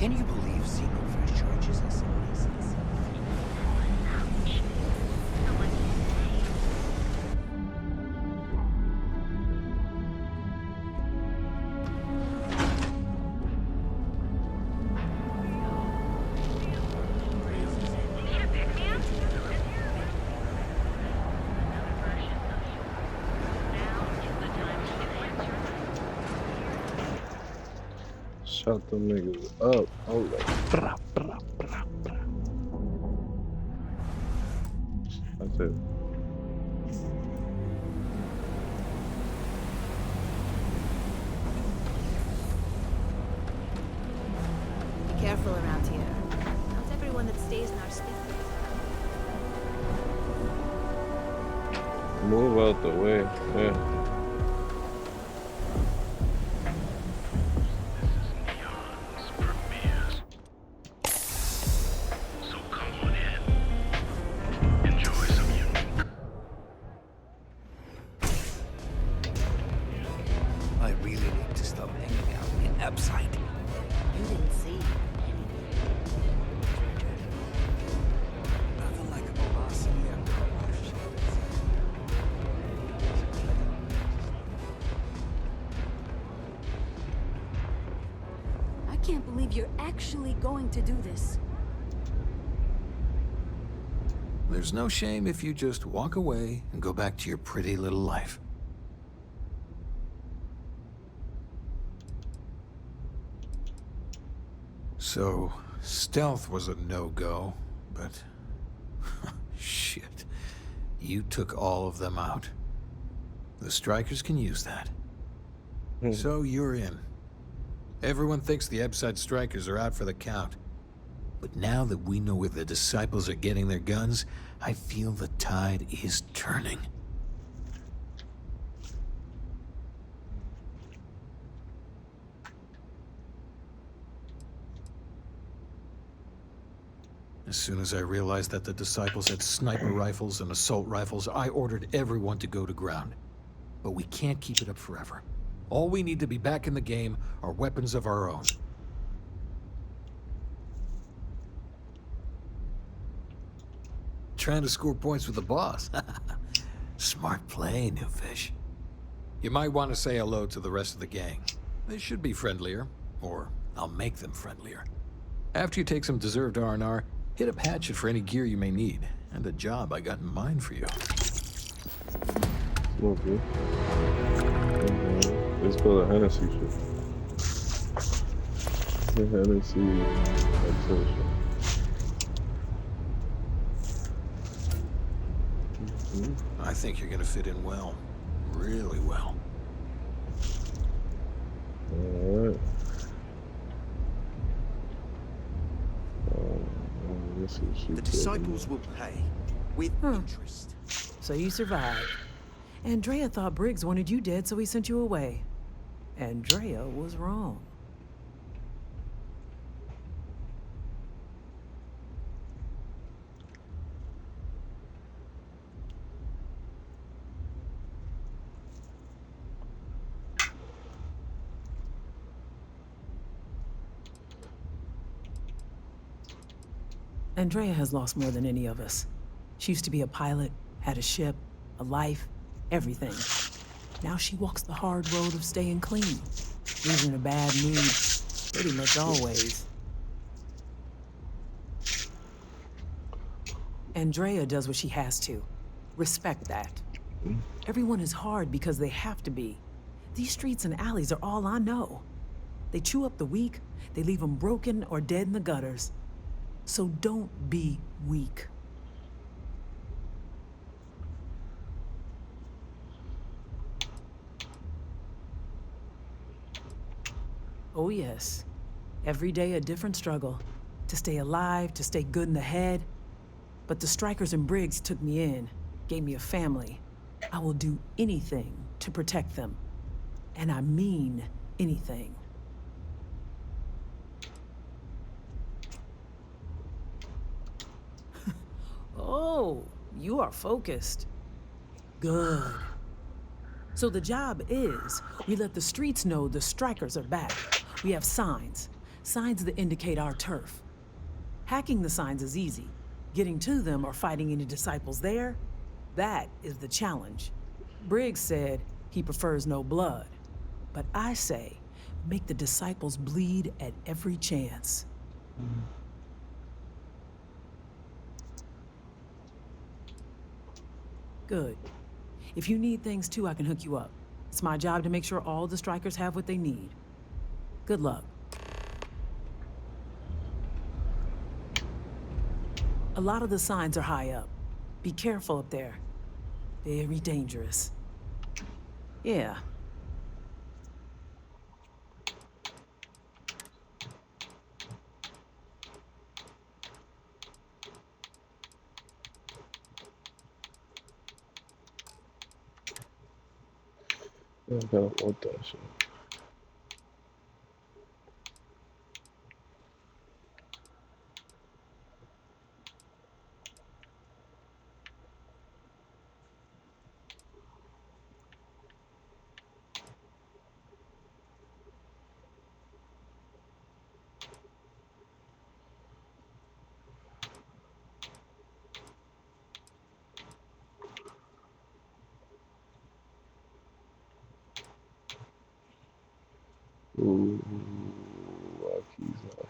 Can you believe Xenofresh charges us in license? Shut them niggas up. Hold up. Brah, brah, brah, brah. That's it. Be careful around here. Not everyone that stays in our space. Move out the way. Yeah. I can't believe you're actually going to do this. There's no shame if you just walk away and go back to your pretty little life. So, stealth was a no-go, but... shit. You took all of them out. The strikers can use that. So you're in. Everyone thinks the Ebside strikers are out for the count. But now that we know where the disciples are getting their guns, I feel the tide is turning. As soon as I realized that the disciples had sniper rifles and assault rifles, I ordered everyone to go to ground. But we can't keep it up forever. All we need to be back in the game are weapons of our own. Trying to score points with the boss. Smart play, new fish. You might want to say hello to the rest of the gang. They should be friendlier, or I'll make them friendlier. After you take some deserved R&R, hit up Hatchet for any gear you may need, and a job I got in mind for you. Okay. Let's go to Hennessy shit. The Hennessy exhibition. I think you're gonna fit in well. Really well. Alright. The disciples will pay with interest. So you survived. Andrea thought Briggs wanted you dead, so he sent you away. Andrea was wrong. Andrea has lost more than any of us. She used to be a pilot, had a ship, a life, everything. Now she walks the hard road of staying clean. Leaves in a bad mood, pretty much always. Andrea does what she has to. Respect that. Everyone is hard because they have to be. These streets and alleys are all I know. They chew up the weak, they leave them broken or dead in the gutters. So don't be weak. Oh yes, every day a different struggle. To stay alive, to stay good in the head. But the strikers and Briggs took me in, gave me a family. I will do anything to protect them. And I mean anything. Oh, you are focused. Good. So the job is, we let the streets know the strikers are back. We have signs. Signs that indicate our turf. Hacking the signs is easy. Getting to them or fighting any disciples there, that is the challenge. Briggs said he prefers no blood. But I say, make the disciples bleed at every chance. Good. If you need things too, I can hook you up. It's my job to make sure all the strikers have what they need. Good luck. A lot of the signs are high up. Be careful up there. Very dangerous. Yeah. I don't want that shit. Ooh, Rocky's off.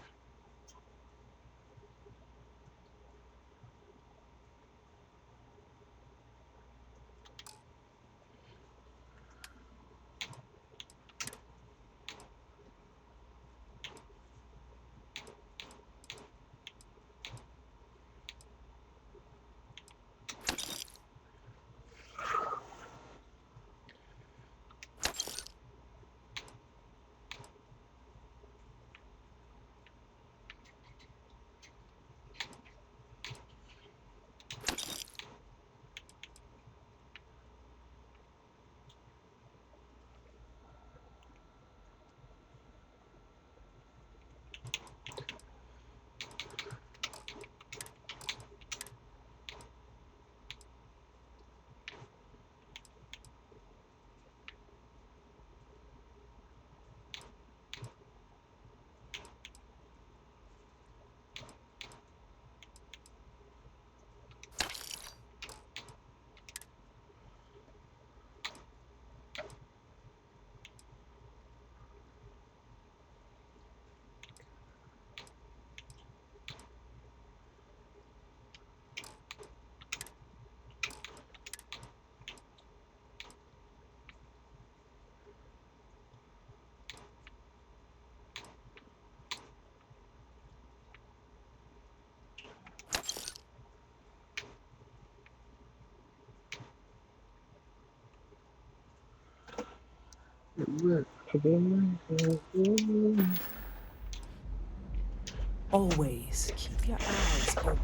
Always keep your eyes open.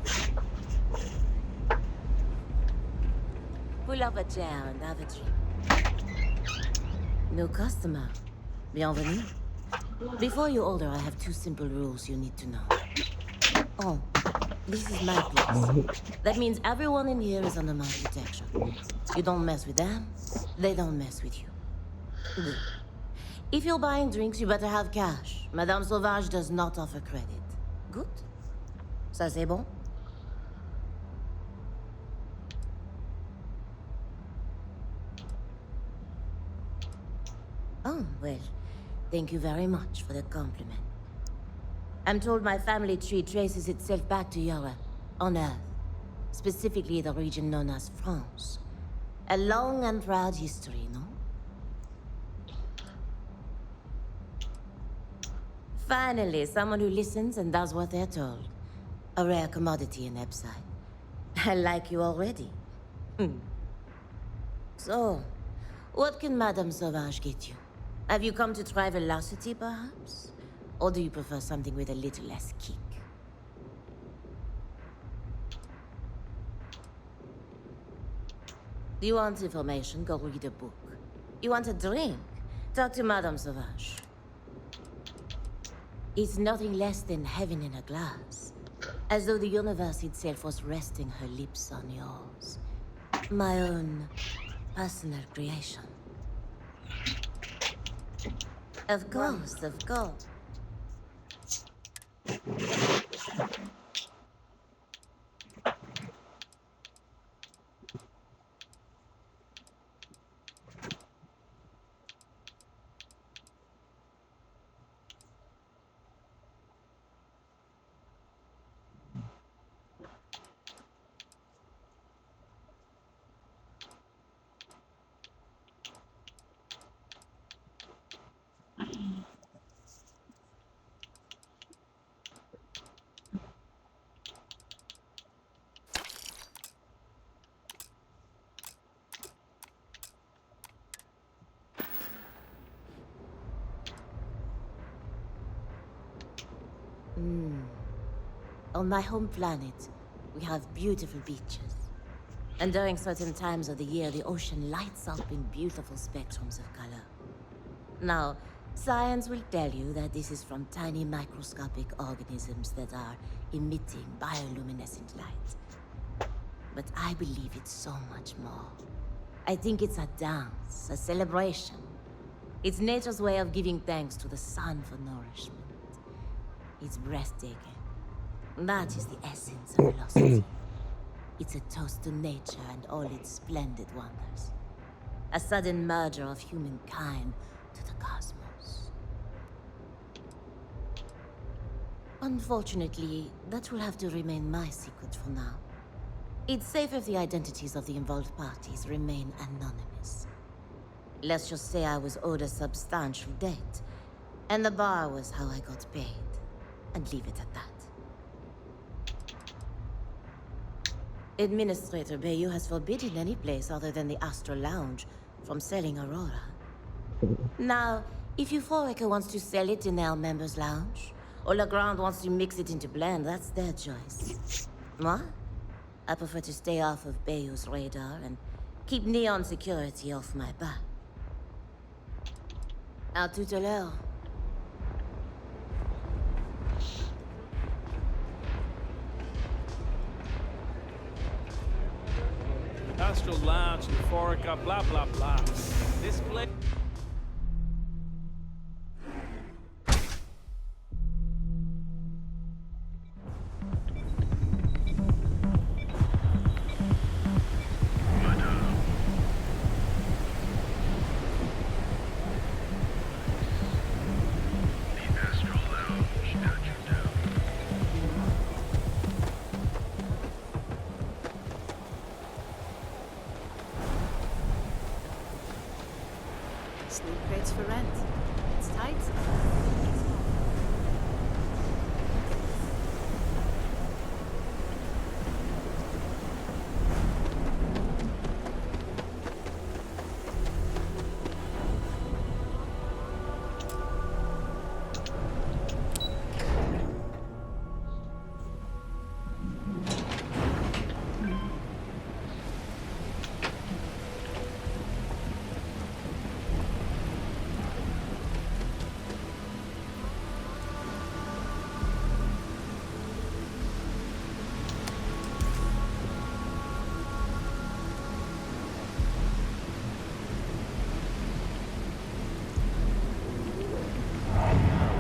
Pull up a chair and have a drink. No customer. Bienvenue. Before you order, I have two simple rules you need to know. Oh, this is my place. That means everyone in here is under my protection. You don't mess with them, they don't mess with you. Good. If you're buying drinks, you better have cash. Madame Sauvage does not offer credit. Good? Ça c'est bon? Oh, well, thank you very much for the compliment. I'm told my family tree traces itself back to Europe, on Earth. Specifically the region known as France. A long and proud history, no? Finally, someone who listens and does what they're told. A rare commodity in Epside. I like you already. So, what can Madame Sauvage get you? Have you come to try velocity, perhaps? Or do you prefer something with a little less kick? Do you want information? Go read a book. You want a drink? Talk to Madame Sauvage. It's nothing less than heaven in a glass. As though the universe itself was resting her lips on yours. My own personal creation. Of course, of course. On my home planet, we have beautiful beaches. And during certain times of the year, the ocean lights up in beautiful spectrums of color. Now, science will tell you that this is from tiny microscopic organisms that are emitting bioluminescent light. But I believe it's so much more. I think it's a dance, a celebration. It's nature's way of giving thanks to the sun for nourishment. It's breathtaking. That is the essence of velocity. It's a toast to nature and all its splendid wonders. A sudden merger of humankind to the cosmos. Unfortunately, that will have to remain my secret for now. It's safe if the identities of the involved parties remain anonymous. Let's just say I was owed a substantial debt, and the bar was how I got paid. And leave it at that. Administrator Bayou has forbidden any place other than the Astral Lounge from selling Aurora. Now, if Euphorica wants to sell it in their members' lounge, or Legrand wants to mix it into blend, that's their choice. Moi? I prefer to stay off of Bayou's radar and keep Neon security off my back. À tout à l'heure. Astral Lounge, Euphorica, blah, blah, blah. This place... Sleep crates for rent. It's tight.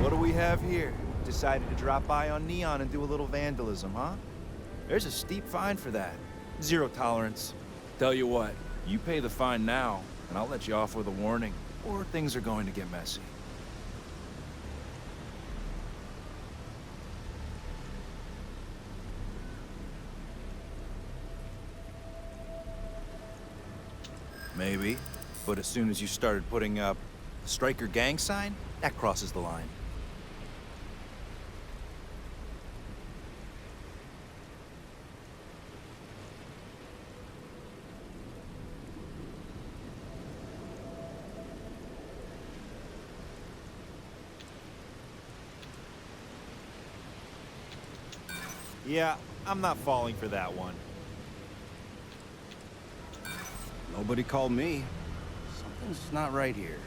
What do we have here? Decided to drop by on Neon and do a little vandalism, huh? There's a steep fine for that. Zero tolerance. Tell you what, you pay the fine now, and I'll let you off with a warning, or things are going to get messy. Maybe, but as soon as you started putting up the Striker gang sign, that crosses the line. Yeah, I'm not falling for that one. Nobody called me. Something's not right here.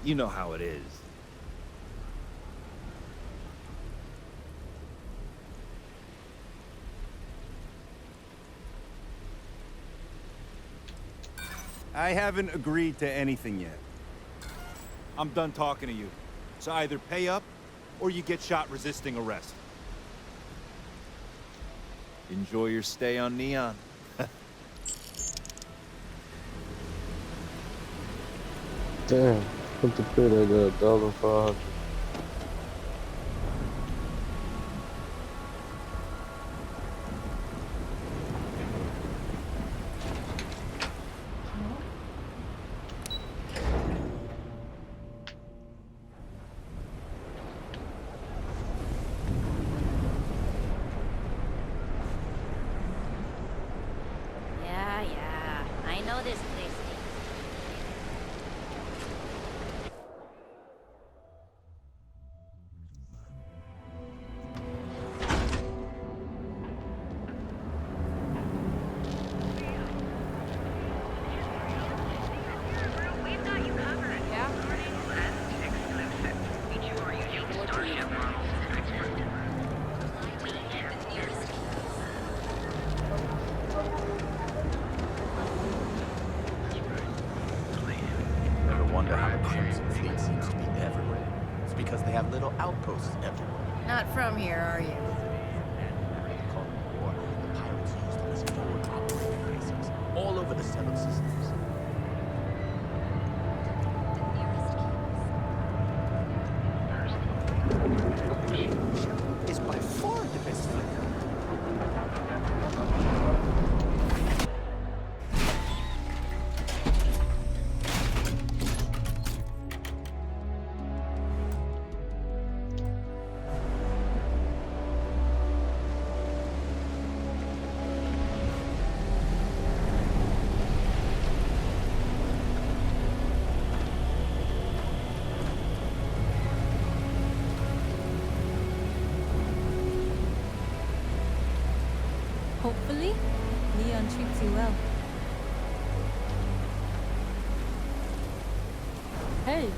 You know how it is. I haven't agreed to anything yet. I'm done talking to you. So either pay up, or you get shot resisting arrest. Enjoy your stay on Neon. Damn, put the pit at $1,500. Yeah, I know this place. Never wonder how the Crimson Fleet seems to be everywhere. It's because they have little outposts everywhere. Not from here, are you? Called the war, the pirates used them as forward operating bases all over the Seven Systems. Is by far the best flight. Hopefully, Leon treats you well. Hey.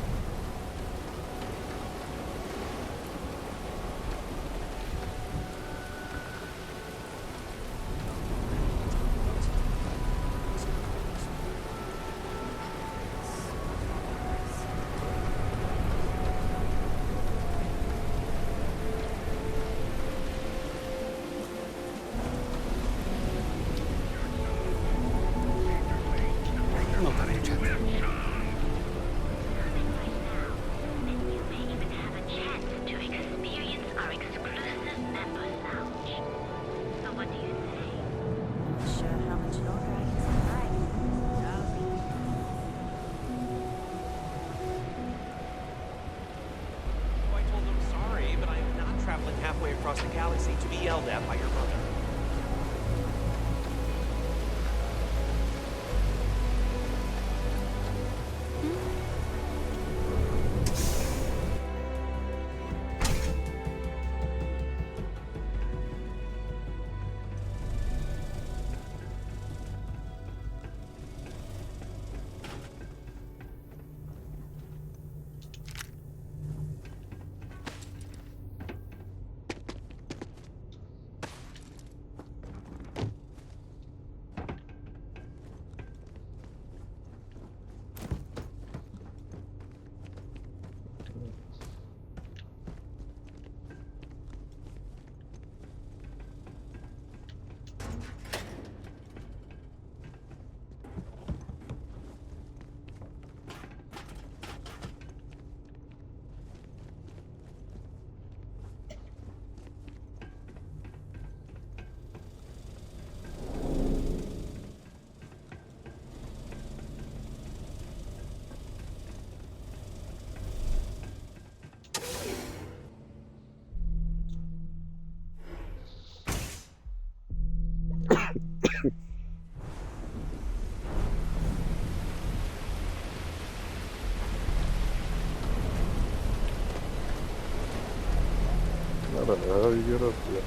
Halfway across the galaxy to be yelled at by your brother. How the hell you get up there?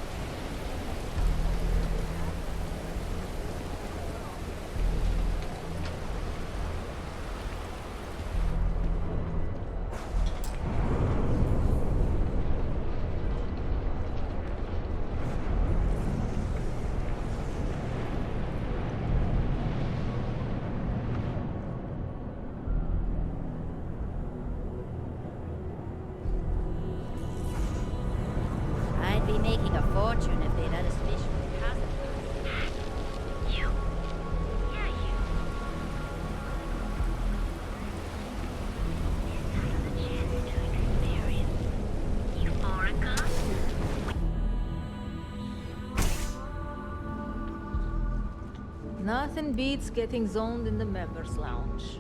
Nothing beats getting zoned in the members' lounge.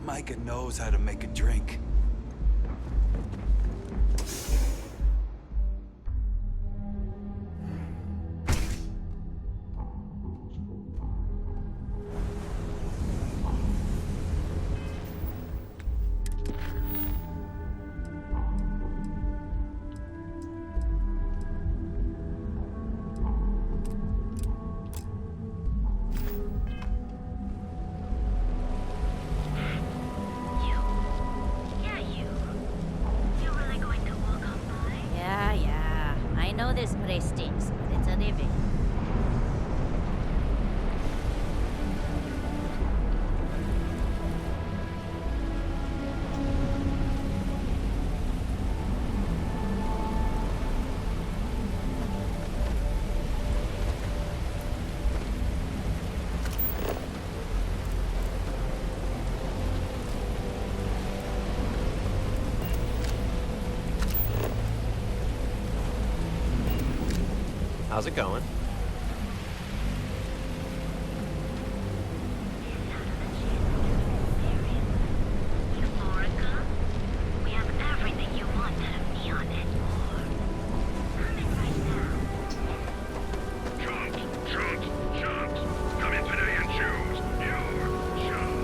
Micah knows how to make a drink. Yeah. I know this place stinks, but it's a living. How's it going? We have everything you want out of Neon and more. Coming right now. Chunks. Come in today and choose your chunk.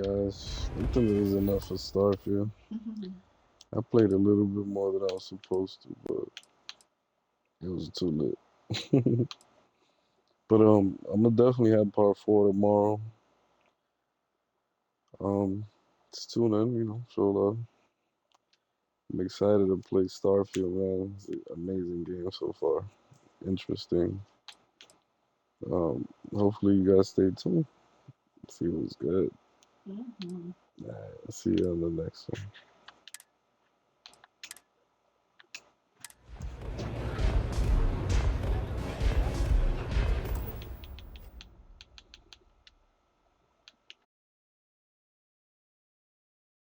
guys. I think it was enough for Starfield. I played a little bit more than I was supposed to, but it was too lit. But I'm gonna definitely have part 4 tomorrow. Just tune in, show love. I'm excited to play Starfield, man. It's an amazing game so far. Interesting. Hopefully you guys stay tuned. See what's good. Alright, see you on the next one.